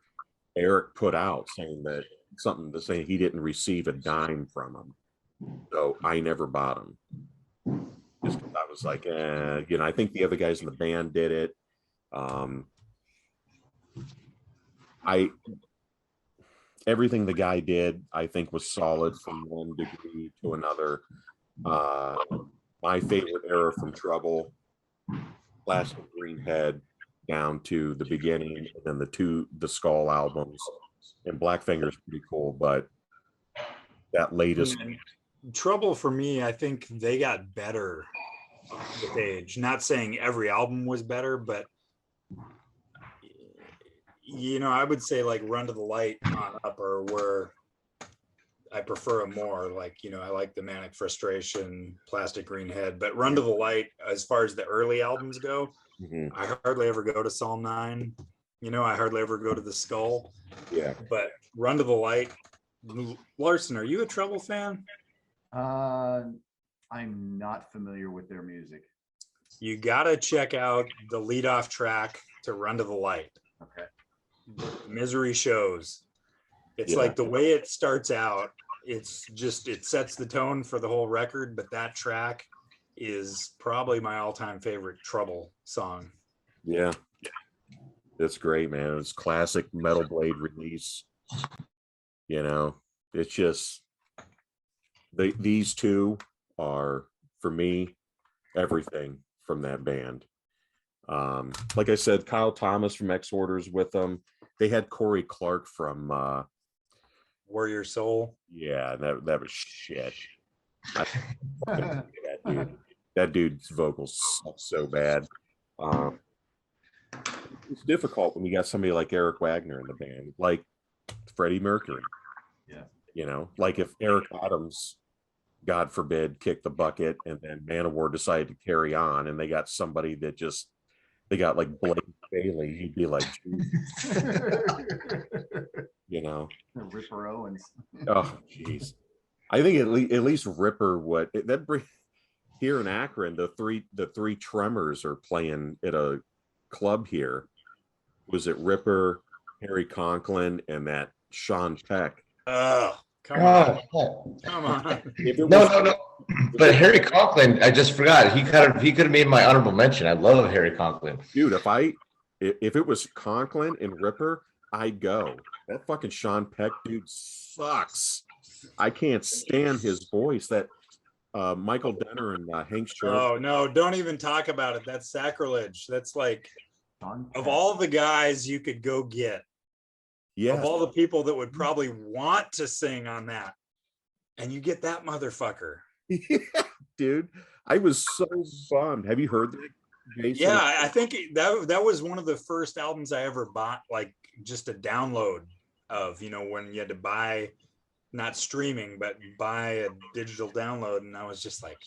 Eric put out saying that something to say he didn't receive a dime from them. So I never bought them. Just because I was like, you know, I think the other guys in the band did it. Everything the guy did, I think, was solid from one degree to another. My favorite era from Trouble, Plastic Green Head, down to the beginning, and then the Skull albums. And Blackfinger's pretty cool, but that latest Trouble for me, I think they got better with age. Not saying every album was better, but you know, I would say like Run to the Light on up, or were I prefer them more. Like, I like the Manic Frustration, Plastic Green Head, but Run to the Light, as far as the early albums go, I hardly ever go to Psalm 9. I hardly ever go to The Skull. Yeah. But Run to the Light. Larson, are you a Trouble fan? I'm not familiar with their music. You gotta check out the leadoff track to Run to the Light. Okay. Misery Shows. It's like the way it starts out, it sets the tone for the whole record, but that track is probably my all-time favorite Trouble song. Yeah. It's great, man. It's classic Metal Blade release. It's just these two are, for me, everything from that band. Like I said, Kyle Thomas from Exhorters with them. They had Corey Clark from Warrior Soul. Yeah, that was shit. That dude's vocals suck so bad. It's difficult when you got somebody like Eric Wagner in the band, like Freddie Mercury. Yeah. Like if Eric Adams, God forbid, kicked the bucket and then Manowar decided to carry on and they got somebody that they got like Blake Bailey, you'd be like, Ripper Owens. Oh, jeez. I think at least Ripper here in Akron, the three Tremors are playing at a club here. Was it Ripper, Harry Conklin, and that Sean Peck? Oh, come on. No. But Harry Conklin, I just forgot. He could have made my honorable mention. I love Harry Conklin. Dude, if it was Conklin and Ripper, I'd go. That fucking Sean Peck dude sucks. I can't stand his voice. That Michael Denner and Hank Sherman. Oh no, don't even talk about it. That's sacrilege. That's like, of all the guys you could go get, of all the people that would probably want to sing on that, and you get that motherfucker. Yeah, dude, I was so bummed. Have you heard that, Jason? Yeah, I think that was one of the first albums I ever bought, like just a download of, when you had to buy, not streaming, but buy a digital download, and I was just like,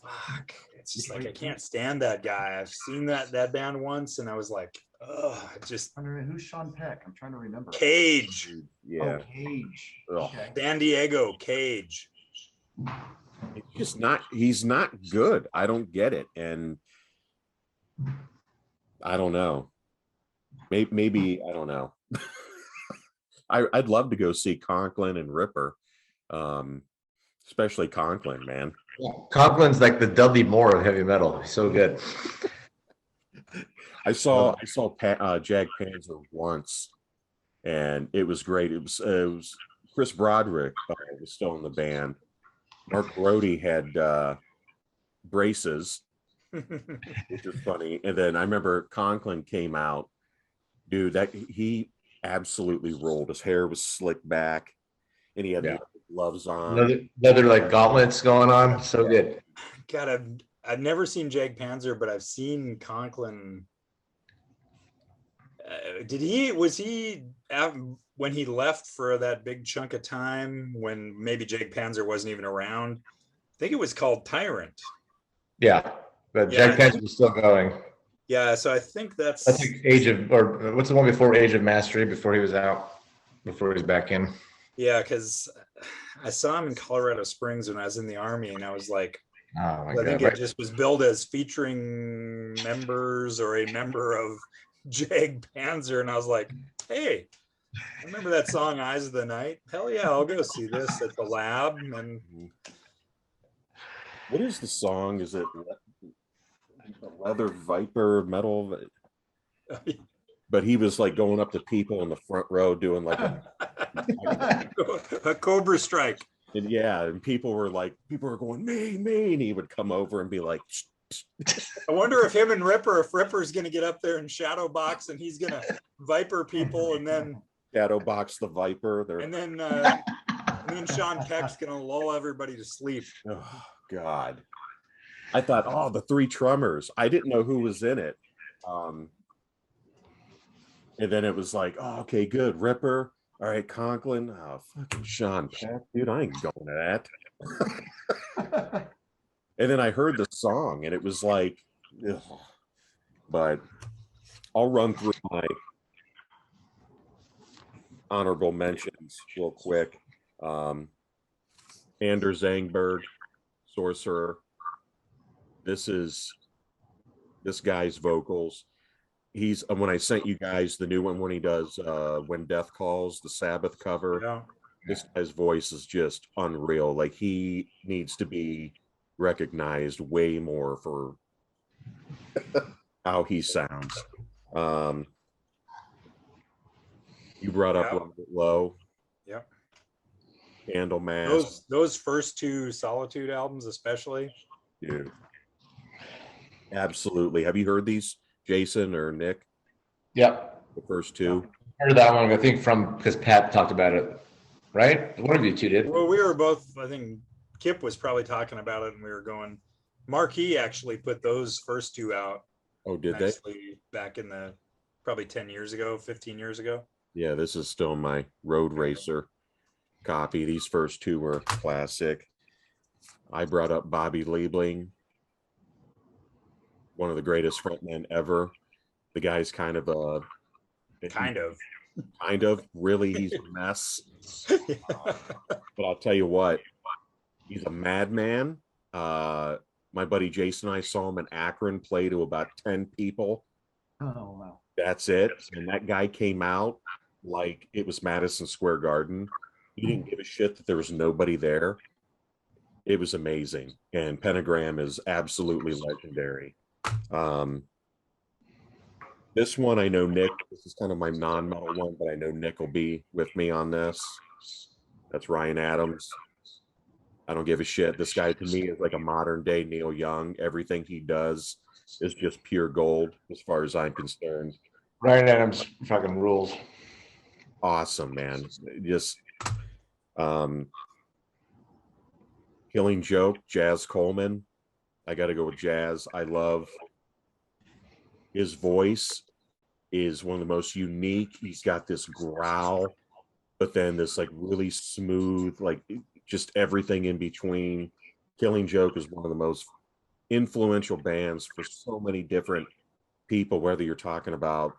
fuck. It's just like, I can't stand that guy. I've seen that band once, and I was like, ugh, who's Sean Peck? I'm trying to remember. Cage. Yeah. Oh, Cage. Okay. San Diego, Cage. He's not good. I don't get it. And I don't know. Maybe I don't know. I'd love to go see Conklin and Ripper. Especially Conklin, man. Yeah. Conklin's like the Dudley Moore of heavy metal. He's so good. I saw Jag Panzer once, and it was great. It was Chris Broderick was still in the band. Mark Brody had braces, which is funny. And then I remember Conklin came out, dude. That he absolutely rolled. His hair was slicked back, and he had gloves on. Another like gauntlets going on. So good. God, I've never seen Jag Panzer, but I've seen Conklin. Was he when he left for that big chunk of time when maybe Jag Panzer wasn't even around? I think it was called Tyrant. Yeah, but Jag Panzer was still going. Yeah, so I think that's like what's the one before Age of Mastery, before he was out, before he was back in? Yeah, because I saw him in Colorado Springs when I was in the Army, and I was like, oh my I think it just was billed as featuring members or a member of Jag Panzer, and I was like, hey, I remember that song Eyes of the Night. Hell yeah, I'll go see this at the lab. And what is the song? Is it Leather Viper Metal? But he was like going up to people in the front row doing like a Cobra Strike. And and people were going, me, and he would come over and be like, I wonder if him and Ripper's going to get up there and shadow box, and he's going to Viper people, and then shadow box the Viper. And then Sean Peck's going to lull everybody to sleep. Oh God. I thought, the three Tremors. I didn't know who was in it. And then it was like, okay, good. Ripper. All right, Conklin. Oh, fucking Sean Peck, dude. I ain't going to that. And then I heard the song, and it was like, ugh. But I'll run through my honorable mentions real quick. Anders Zangberg, Sorcerer. This guy's vocals. He's when I sent you guys the new one when he does When Death Calls, the Sabbath cover. Yeah. This guy's voice is just unreal. Like, he needs to be recognized way more for how he sounds. You brought up Robert Lowe. Yep. Candlemass. Those first two Solitude albums, especially. Dude. Absolutely. Have you heard these, Jason or Nick? Yep. The first two? Heard that one, I think, from because Pat talked about it, right? One of you two did. Well, we were both, I think Kip was probably talking about it, and we were going. Marquee actually put those first two out. Oh, did nicely back in the probably 10 years ago, 15 years ago. Yeah, this is still my Road Racer copy. These first two were classic. I brought up Bobby Liebling, one of the greatest frontmen ever. The guy's kind of really, he's a mess. But I'll tell you what, he's a madman. My buddy Jason and I saw him in Akron play to about 10 people. Oh, wow. That's it. And that guy came out like it was Madison Square Garden. He didn't give a shit that there was nobody there. It was amazing. And Pentagram is absolutely legendary. This one, I know Nick, this is kind of my non-metal one, but I know Nick will be with me on this. That's Ryan Adams. I don't give a shit. This guy to me is like a modern day Neil Young. Everything he does is just pure gold as far as I'm concerned. Ryan Adams fucking rules. Awesome, man. Just Killing Joke, Jazz Coleman. I got to go with Jazz. I love his voice is one of the most unique. He's got this growl, but then this like really smooth, like just everything in between. Killing Joke is one of the most influential bands for so many different people, whether you're talking about,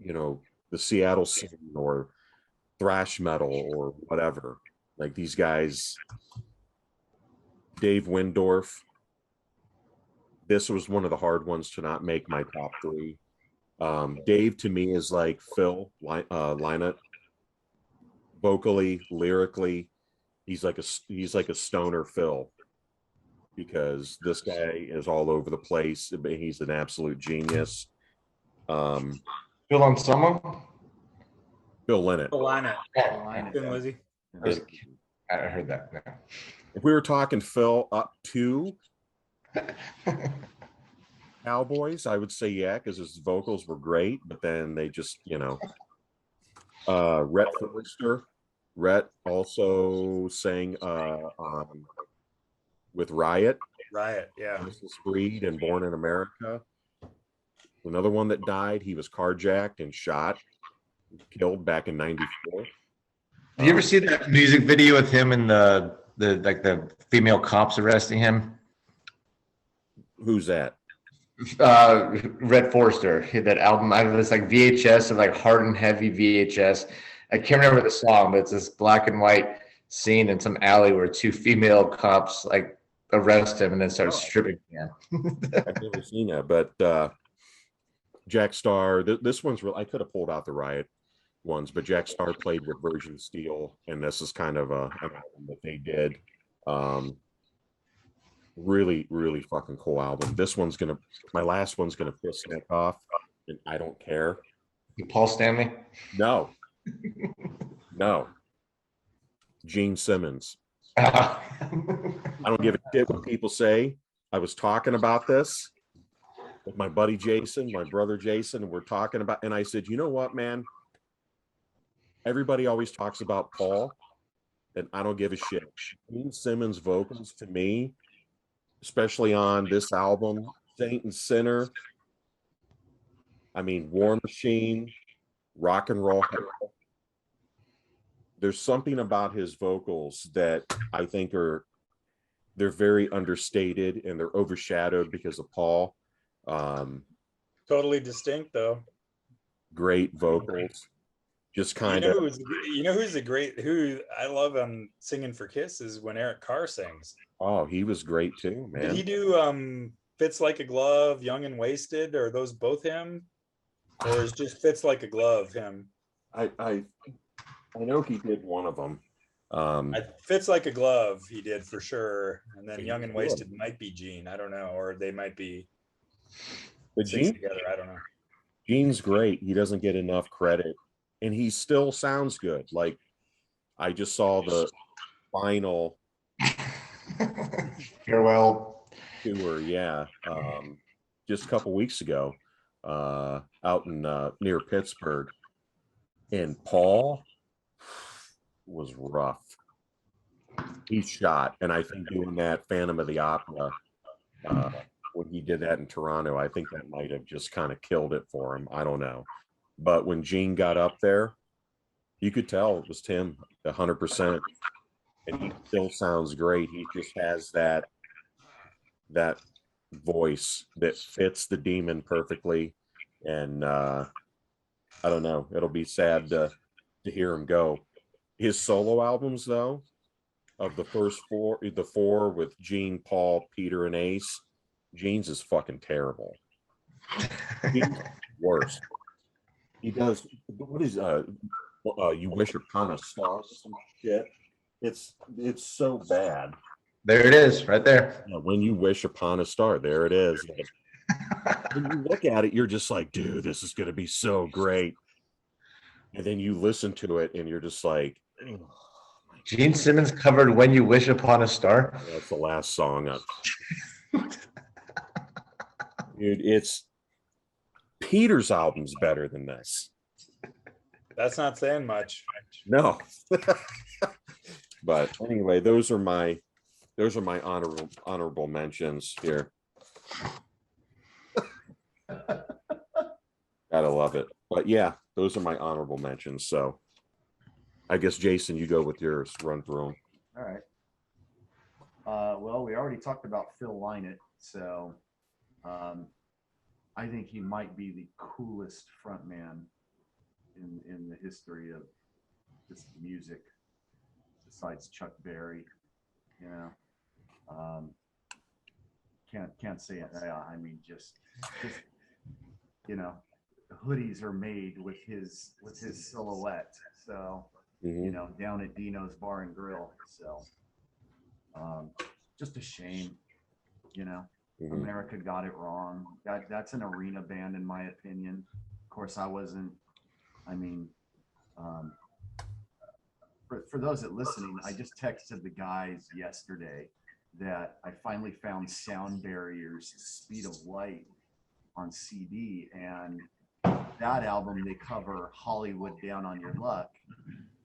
you know, the Seattle scene or thrash metal or whatever. Like these guys, Dave Windorff. This was one of the hard ones to not make my top three. Dave to me is like Phil Lynette. Vocally, lyrically, he's like a stoner Phil, because this guy is all over the place. He's an absolute genius. Phil on someone? Phil Lynette. Thin Lizzy. I heard that. Yeah. If we were talking Phil up to Cowboys, I would say yeah, because his vocals were great, but then they just, you know, Rhett Forrester. Rhett also sang with Riot, yeah. Mrs. Breed, and Born in America. Another one that died, he was carjacked and shot, killed back in '94. Did you ever see that music video with him and the female cops arresting him? Who's that? Red Forrester. That album, I don't know, it's like VHS of like hard and heavy VHS. I can't remember the song, but it's this black and white scene in some alley where two female cops like arrest him and then start stripping him. I've never seen that, but Jack Starr. This one's real. I could have pulled out the Riot ones, but Jack Starr played with Virgin Steel, and this is kind of an album that they did. Really, really fucking cool album. My last one's gonna piss Nick off, and I don't care. Paul Stanley? No. Gene Simmons. I I don't give a shit what people say. I was talking about this with my buddy Jason, my brother Jason, and we're talking about, and I said, you know what, man? Everybody always talks about Paul, and I don't give a shit. Gene Simmons' vocals to me, especially on this album, Saint and Sinner. I mean, War Machine, Rock and Roll Hell, there's something about his vocals that I think they're very understated and they're overshadowed because of Paul. Totally distinct though. Great vocals. Just kind of. Who I love singing for Kiss is when Eric Carr sings. Oh, he was great too, man. Did he do Fits Like a Glove, Young and Wasted? Are those both him? Or is just Fits Like a Glove him? I know he did one of them. Fits Like a Glove he did for sure. And then Young and Wasted might be Gene. I don't know. Or they might be Gene together. I don't know. Gene's great. He doesn't get enough credit. And he still sounds good. Like I just saw the final farewell tour, yeah, just a couple weeks ago, out in near Pittsburgh, and Paul was rough. He shot, and I think doing that Phantom of the Opera, when he did that in Toronto, I think that might have just kind of killed it for him. I don't know, but when Gene got up there, you could tell it was Tim 100%, and he still sounds great. He just has that voice that fits the Demon perfectly, and I don't know. It'll be sad to hear him go. His solo albums, though, of the first four, the four with Gene, Paul, Peter, and Ace, Gene's is fucking terrible. Gene's worst. He does what is You Wish Upon a Star, some shit. It's so bad. There it is, right there. When You Wish Upon a Star, there it is. When you look at it, you're just like, dude, this is gonna be so great. And then you listen to it, and you're just like, oh, Gene Simmons covered "When You Wish Upon a Star." that's the last song. Dude, it's Peter's album's better than this. That's not saying much. No. But anyway, those are my honorable mentions here. Gotta love it. But yeah, those are my honorable mentions. So I guess Jason, you go with yours. Run through them. All right. Well, we already talked about Phil Lynott, so I think he might be the coolest frontman in the history of this music, besides Chuck Berry. You know, can't say it. I mean, just you know, hoodies are made with his silhouette. So you know, down at Dino's Bar and Grill. So just a shame, you know. America got it wrong. That's an arena band, in my opinion. Of course, I wasn't. I mean, for those that listening, I just texted the guys yesterday that I finally found Sound Barrier's Speed of Light on CD, and that album they cover Hollywood Down on Your Luck.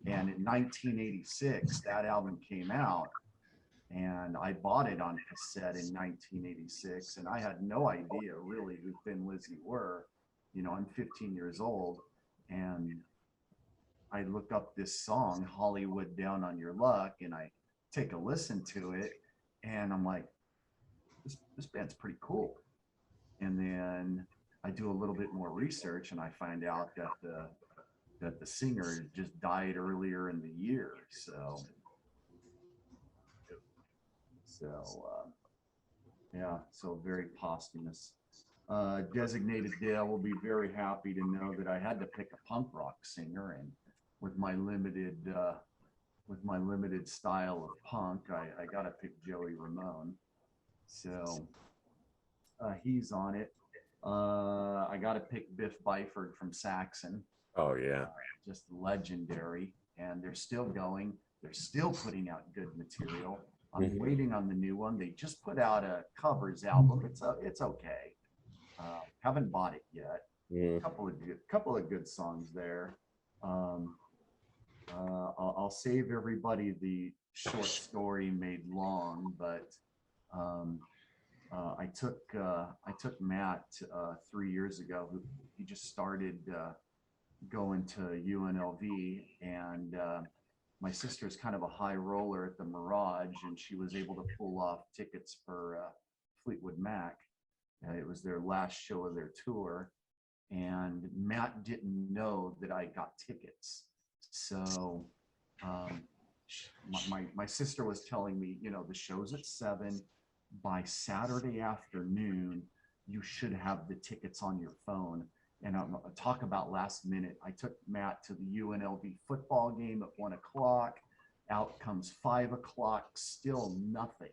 And in 1986, that album came out, and I bought it on cassette in 1986, and I had no idea really who Thin Lizzy were. You know, I'm 15 years old, and I looked up this song, Hollywood Down on Your Luck, and I take a listen to it, and I'm like, this band's pretty cool. And then I do a little bit more research, and I find out that the singer just died earlier in the year. So yeah, so very posthumous. Designated Dale will be very happy to know that I had to pick a punk rock singer, and with my limited style of punk, I got to pick Joey Ramone. So he's on it. I got to pick Biff Byford from Saxon. Oh yeah, just legendary, and they're still going. They're still putting out good material. I'm waiting on the new one. They just put out a covers album. It's okay. Haven't bought it yet. Couple of good songs there. I'll save everybody the short story made long, but I took Matt 3 years ago. He just started going to UNLV, and my sister's kind of a high roller at the Mirage, and she was able to pull off tickets for Fleetwood Mac. It was their last show of their tour, and Matt didn't know that I got tickets. So my sister was telling me, you know, the show's at 7. By Saturday afternoon, you should have the tickets on your phone. And I'll talk about last minute. I took Matt to the UNLV football game at 1 o'clock. Out comes 5 o'clock, still nothing.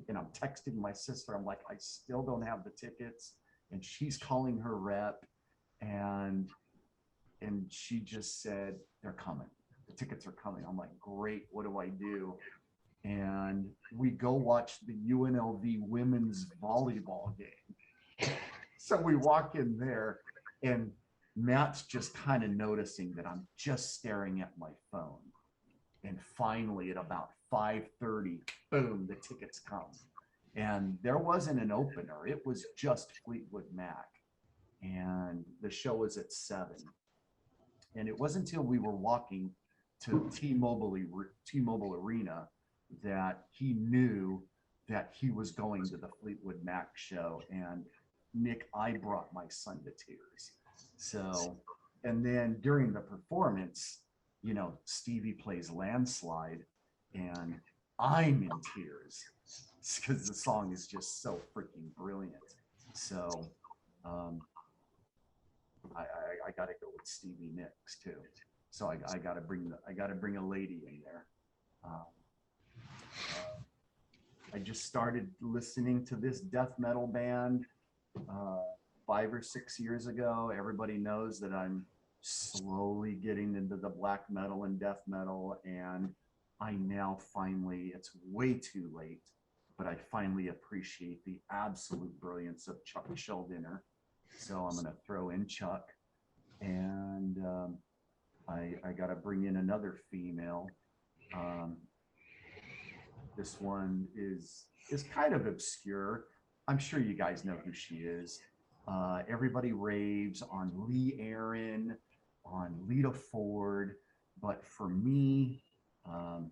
And I'm texting my sister. I'm like, I still don't have the tickets. And she's calling her rep, and she just said, they're coming. The tickets are coming. I'm like, great. What do I do? And we go watch the UNLV women's volleyball game. So we walk in there, and Matt's just kind of noticing that I'm just staring at my phone. And finally, at about 5:30, boom, the tickets come. And there wasn't an opener. It was just Fleetwood Mac. And the show was at 7. And it wasn't until we were walking to T-Mobile Arena that he knew that he was going to the Fleetwood Mac show. And Nick, I brought my son to tears. So, and then during the performance, you know, Stevie plays Landslide, and I'm in tears because the song is just so freaking brilliant. So I got to go with Stevie Nicks too. So I got to bring a lady in there. I just started listening to this death metal band 5 or 6 years ago. Everybody knows that I'm slowly getting into the black metal and death metal, and I now finally, it's way too late, but I finally appreciate the absolute brilliance of Chuck Schuldiner. So I'm going to throw in Chuck, and I got to bring in another female. This one is kind of obscure. I'm sure you guys know who she is. Everybody raves on Lee Aaron, on Lita Ford, but for me, the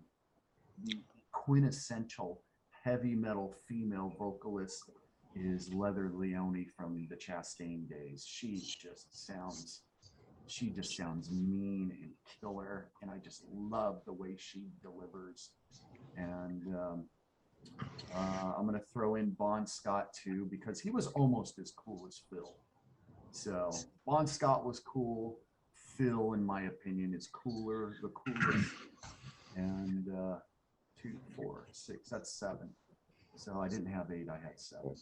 quintessential heavy metal female vocalist is Leather Leone from the Chastain days. She just sounds mean and killer, and I just love the way she delivers. And I'm going to throw in Bon Scott too, because he was almost as cool as Phil. So Bon Scott was cool. Phil, in my opinion, is the coolest. And 2, 4, 6, that's 7. So I didn't have 8, I had 7.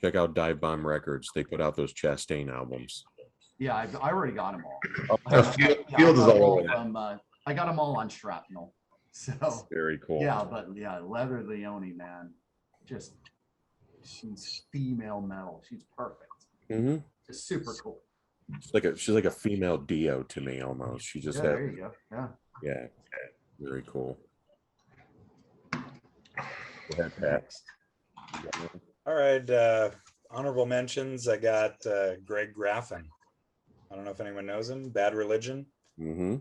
Check out Dive Bomb Records. They put out those Chastain albums. Yeah, I already got them all. Field is all over. I got them all on Shrapnel. So Very cool. Yeah, but yeah, Leather Leone, man, just she's female metal. She's perfect. Mm-hmm. Just super cool. She's like a female Dio to me almost. She just There you go. Yeah, very cool. Go ahead, Pat. All right, honorable mentions. I got Greg Graffin. I don't know if anyone knows him. Bad Religion. Mm-hmm.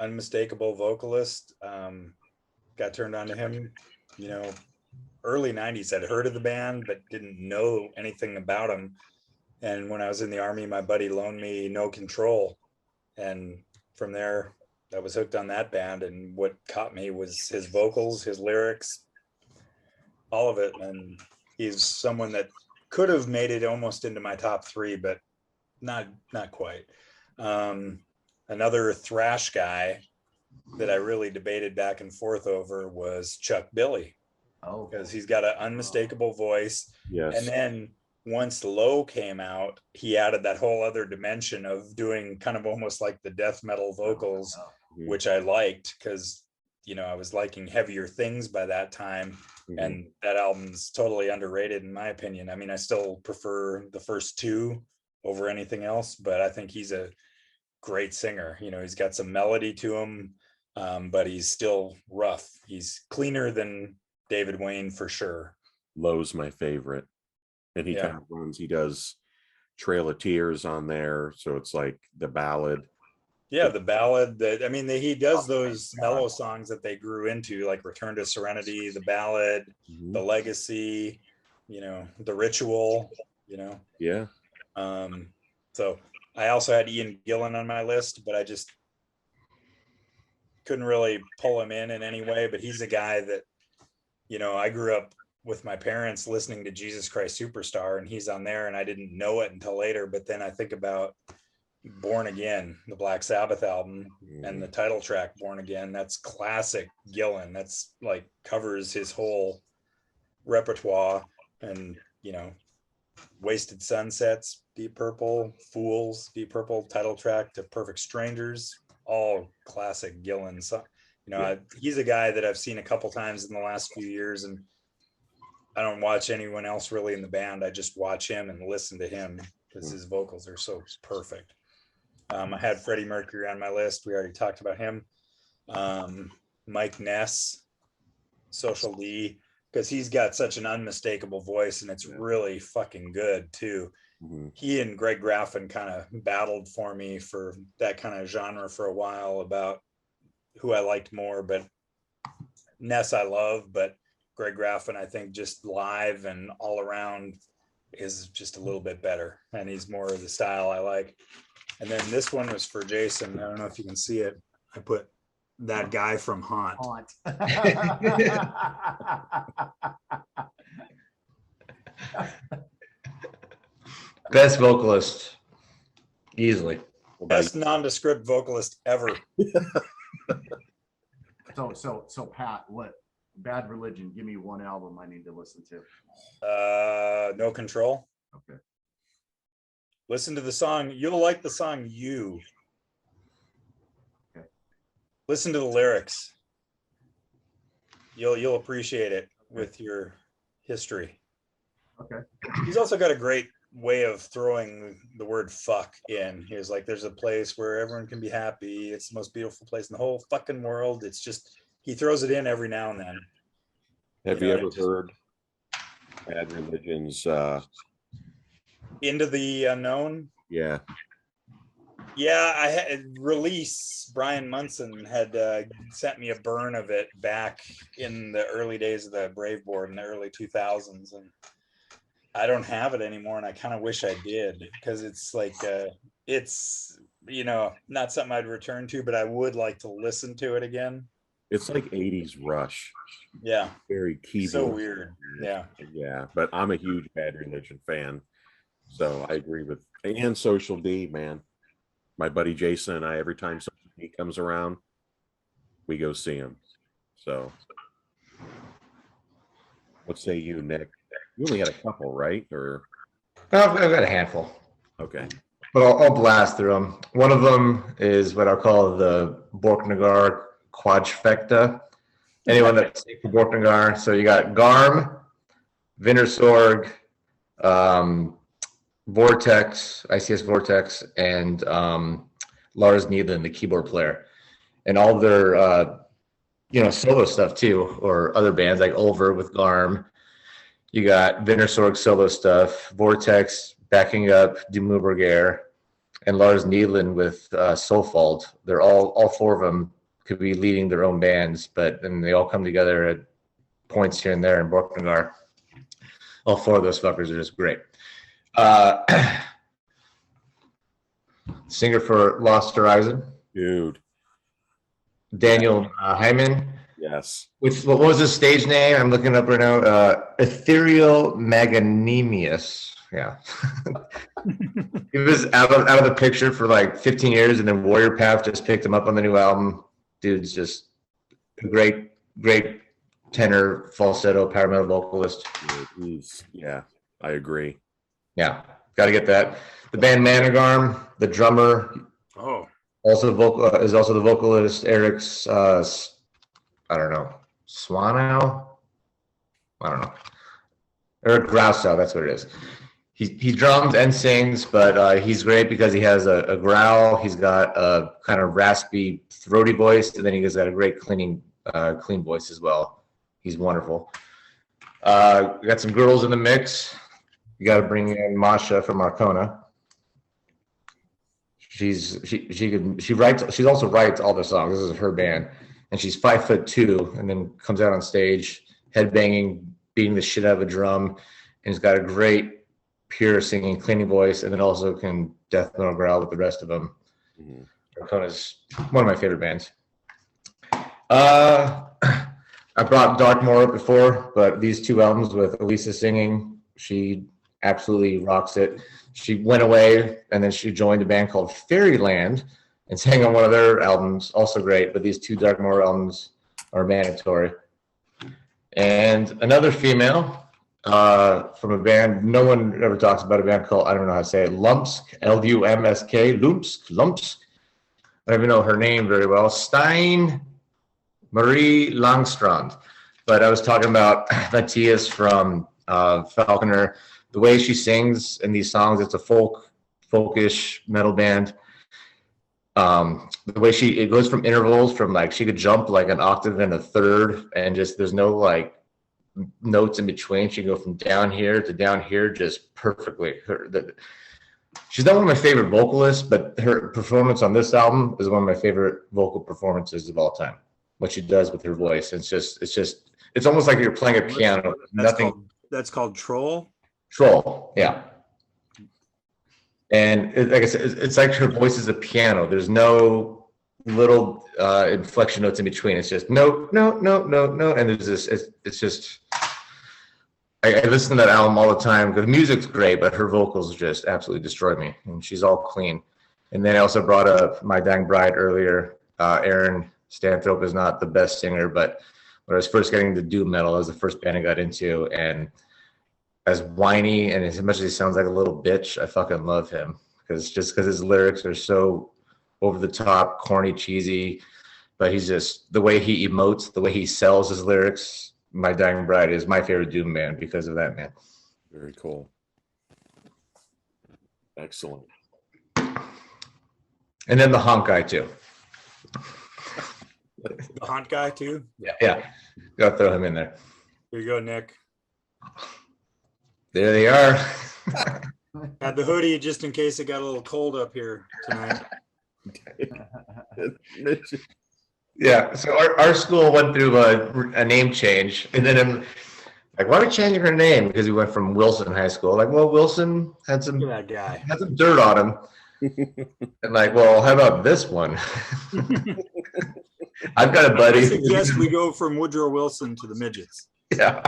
Unmistakable vocalist. Got turned on to him, you know, early 90s. I'd heard of the band, but didn't know anything about him. And when I was in the Army, my buddy loaned me No Control. And from there, I was hooked on that band. And what caught me was his vocals, his lyrics, all of it. And he's someone that could have made it almost into my top 3, but not quite. Another thrash guy that I really debated back and forth over was Chuck Billy. Oh, because he's got an unmistakable voice. Yes. And then once Low came out, he added that whole other dimension of doing kind of almost like the death metal vocals, which I liked because, you know, I was liking Heavier Things by that time. And that album's totally underrated in my opinion. I mean, I still prefer the first 2 over anything else, but I think he's a great singer. You know, he's got some melody to him, but he's still rough. He's cleaner than David Wayne for sure. Low's my favorite. And he kind of he does Trail of Tears on there. So it's like the ballad. Yeah, the ballad that, I mean, he does those mellow songs that they grew into, like Return to Serenity, the ballad, the legacy, you know, the ritual, you know. Yeah. So I also had Ian Gillan on my list, but I just couldn't really pull him in any way. But he's a guy that, you know, I grew up with my parents listening to Jesus Christ Superstar, and he's on there, and I didn't know it until later. But then I think about Born Again, the Black Sabbath album, and the title track Born Again. That's classic Gillan. That's like covers his whole repertoire. And, you know, Wasted Sunsets, Deep Purple, Fools, Deep Purple, title track to Perfect Strangers, all classic Gillan. So, you know, he's a guy that I've seen a couple times in the last few years, and I don't watch anyone else really in the band. I just watch him and listen to him because his vocals are so perfect. I had Freddie Mercury on my list. We already talked about him. Mike Ness, Social D, because he's got such an unmistakable voice, and it's really fucking good too. He and Greg Graffin kind of battled for me for that kind of genre for a while about who I liked more, but Ness I love, but Greg Graffin I think just live and all around is just a little bit better, and he's more of the style I like. And then this one was for Jason. I don't know if you can see it. I put that guy from Haunt. Best vocalist, easily. Best nondescript vocalist ever. So Pat, what Bad Religion? Give me one album I need to listen to. No Control. Okay. Listen to the song. You'll like the song You. Okay. Listen to the lyrics. You'll appreciate it with your history. Okay. He's also got a great way of throwing the word fuck in. He was like, there's a place where everyone can be happy. It's the most beautiful place in the whole fucking world. It's just, he throws it in every now and then. Have you ever heard Bad Religion's Into the Unknown? Yeah. Yeah, I had release. Brian Munson had sent me a burn of it back in the early days of the Brave Board in the early 2000s, and I don't have it anymore, and I kind of wish I did, because it's like it's, you know, not something I'd return to, but I would like to listen to it again. It's like 80s Rush. Yeah. Very keyboard. So weird. Yeah. Yeah, but I'm a huge Bad Religion fan, so I agree with, and Social D, man. My buddy Jason and I, every time Social D comes around, we go see him. So what say you, Nick? You only had a couple, right? Or I've got a handful. Okay. But I'll blast through them. One of them is what I'll call the Borknagar quadfecta. Anyone that's for Borknagar. So you got Garm, Vintersorg, Vortex, ICS Vortex, and Lars Needland, the keyboard player. And all their solo stuff too, or other bands like Ulver with Garm. You got Vintersorg solo stuff, Vortex backing up Dumurberger, and Lars Needland with Soulfald. They're all four of them could be leading their own bands, but then they all come together at points here and there in Borknagar. All four of those fuckers are just great. Singer for Lost Horizon, dude, Daniel Hyman. Yes. What was his stage name? I'm looking it up right now. Ethereal Magnanimous. Yeah. He was out of the picture for like 15 years, and then Warrior Path just picked him up on the new album. Dude's just a great tenor, falsetto, power metal vocalist. Yeah, I agree. Yeah, got to get that. The band Managarm, the drummer, also is also the vocalist. Eric's I don't know, Swanow? I don't know. Eric Grausow, that's what it is. He drums and sings, but he's great because he has a growl. He's got a kind of raspy, throaty voice, and then he's got a great clean voice as well. He's wonderful. We got some girls in the mix. You got to bring in Masha from Arcona. She also writes all the songs. This is her band, and she's 5'2", and then comes out on stage, headbanging, beating the shit out of a drum, and has got a great, pure singing, clean voice, and then also can death metal growl with the rest of them. Arcona's one of my favorite bands. I brought Darkmoor up before, but these two albums with Elisa singing, she absolutely rocks it. She went away, and then she joined a band called Fairyland and sang on one of their albums, also great, but these two Darkmoor albums are mandatory. And another female from a band, no one ever talks about, a band called, I don't know how to say it, Lumsk, L-U-M-S-K, Lumsk. I don't even know her name very well. Stein Marie Langstrand. But I was talking about Matthias from Falconer. The way she sings in these songs, it's a folkish metal band. The way it goes from intervals, from like she could jump like an octave and a third, and just there's no like notes in between. She can go from down here to down here just perfectly. She's not one of my favorite vocalists, but her performance on this album is one of my favorite vocal performances of all time. What she does with her voice, it's almost like you're playing a piano. That's called Troll. Troll, yeah. And like I said, it's like her voice is a piano. There's no little inflection notes in between. It's just no, and there's this. It's just. I listen to that album all the time because the music's great, but her vocals just absolutely destroy me, and she's all clean. And then I also brought up My Dying Bride earlier. Aaron Stanthrope is not the best singer, but when I was first getting into doom metal, that was the first band I got into, and as whiny and as much as he sounds like a little bitch, I fucking love him because his lyrics are so over the top, corny, cheesy, but he's just the way he emotes, the way he sells his lyrics. My Dying Bride is my favorite doom band because of that, man. Very cool. Excellent. And then the Honk guy too. The Haunt guy too? Yeah. Gotta throw him in there. Here you go, Nick. There they are. Had the hoodie just in case it got a little cold up here tonight. Yeah, so our school went through a name change, and then I'm like, why are we changing her name? Because we went from Wilson High School. Like, well, Wilson had some Look at that guy. had some dirt on him. And like, well, how about this one? I've got a buddy. I suggest we go from Woodrow Wilson to the midgets. Yeah.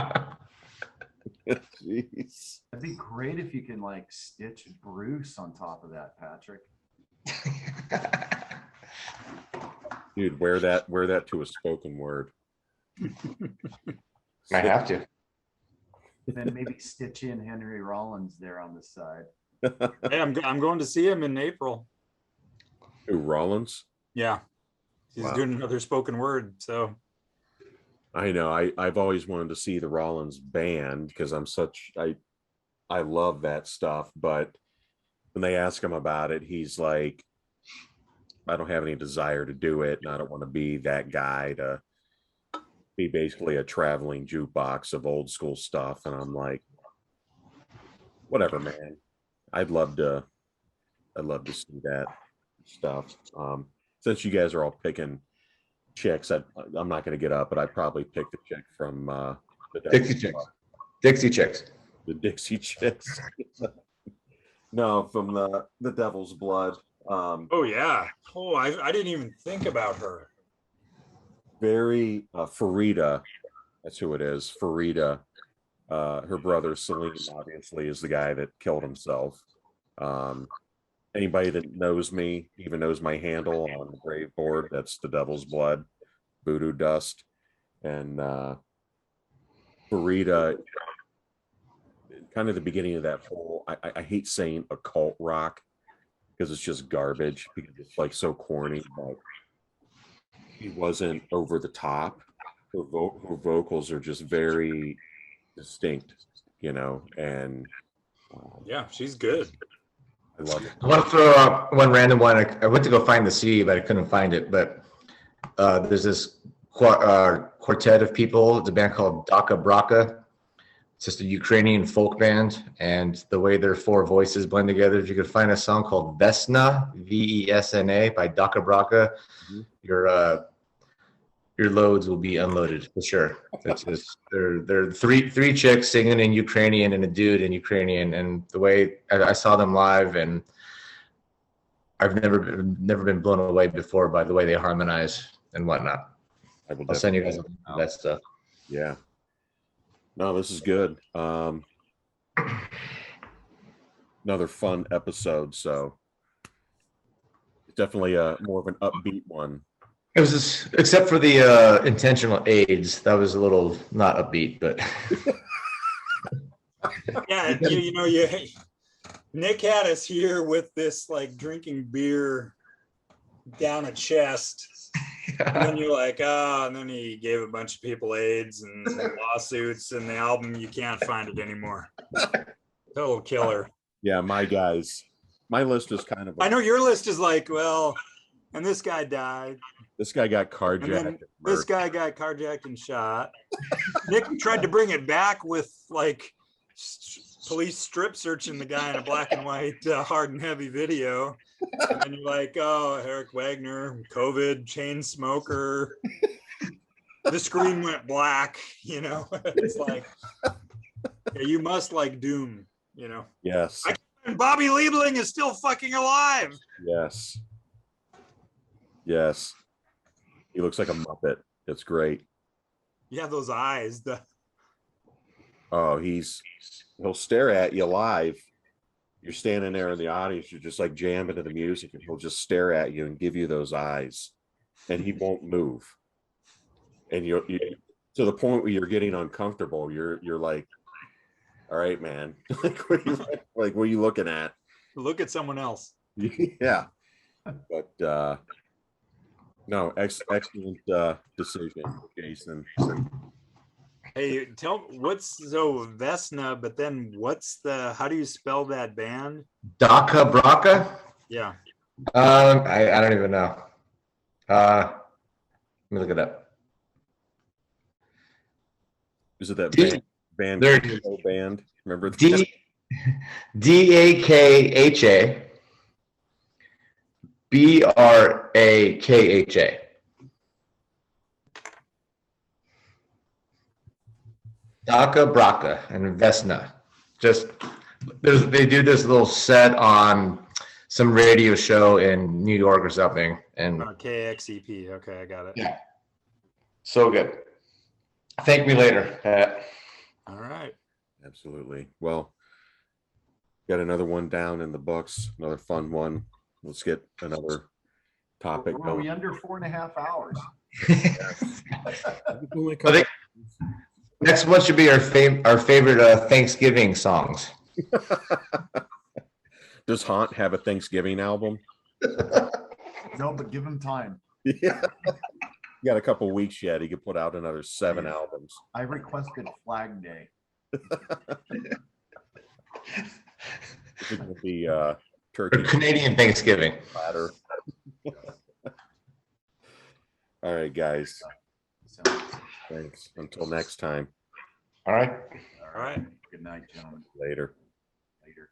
Jeez. It'd be great if you can like stitch Bruce on top of that, Patrick. Dude, wear that to a spoken word. I have to. Then maybe stitch in Henry Rollins there on the side. Hey, I'm going to see him in April. Who, Rollins? Yeah. He's Wow. doing another spoken word, so I know. I've always wanted to see the Rollins band because I love that stuff. But when they ask him about it, he's like, I don't have any desire to do it, and I don't want to be that guy to be basically a traveling jukebox of old school stuff. And I'm like, whatever, man. I'd love to see that stuff. Since you guys are all picking chicks, I'm not going to get up, but I'd probably pick the chick from the Dixie Chicks. Dixie Chicks. The Dixie Chicks. No, from the Devil's Blood. oh yeah. Oh, I didn't even think about her. Very Farida, that's who it is. Farida. Her brother Salim obviously is the guy that killed himself. Anybody that knows me, even knows my handle on the grave board, that's the Devil's Blood, Voodoo Dust. And Farida, kind of the beginning of that whole, I hate saying occult rock because it's just garbage, because it's like so corny, but he wasn't over the top. Her vocals are just very distinct, and Yeah, she's good. I love it. I want to throw up one random one. I went to go find the CD, but I couldn't find it. But there's this quartet of people. It's a band called Daka Braka. It's just a Ukrainian folk band, and the way their four voices blend together. If you could find a song called Vesna, Vesna, by Daka Braka, your loads will be unloaded for sure. It's just they're three chicks singing in Ukrainian and a dude in Ukrainian, and the way I saw them live, and I've never been blown away before by the way they harmonize and whatnot. I'll send you guys that stuff. Yeah. No, this is good. Another fun episode. So definitely more of an upbeat one. It was just, except for the intentional AIDS, that was a little not upbeat, but Yeah, Nick had us here with this like drinking beer down a chest. And then you're like, and then he gave a bunch of people AIDS and lawsuits, and the album, you can't find it anymore. Total killer. Yeah, my guys. My list is kind of. I know your list is like, well, and this guy died. This guy got carjacked. This guy got carjacked and shot. Nick tried to bring it back with like police strip searching the guy in a black and white hard and heavy video. And you're like, oh, Eric Wagner, COVID, chain smoker. The screen went black, It's like, yeah, you must like Doom, Yes. Bobby Liebling is still fucking alive. Yes. Yes. He looks like a Muppet. It's great. Yeah, those eyes. Oh, he'll stare at you live. You're standing there in the audience, you're just like jamming to the music, and he'll just stare at you and give you those eyes, and he won't move. And you to the point where you're getting uncomfortable. You're like, all right, man. What are you looking at? Look at someone else. Yeah. But no, excellent decision, Jason. Hey, what's Vesna, but then how do you spell that band? Daka Braka? Yeah. I don't even know. Let me look it up. Is it that band? Band? Remember Dakha Brakha. Daka Braka and Vesna. They do this little set on some radio show in New York or something. And KXEP. Okay, I got it. Yeah. So good. Thank me later, Pat. All right. Absolutely. Well, got another one down in the books, another fun one. Let's get another topic Are we under 4.5 hours? I think next one should be our favorite Thanksgiving songs. Does Haunt have a Thanksgiving album? No, but give him time. Yeah. You got a couple weeks yet. He could put out another 7 albums. I requested Flag Day. It would be turkey. Canadian Thanksgiving. Platter. All right, guys. Thanks. Until next time. All right. All right. Good night, gentlemen. Later. Later.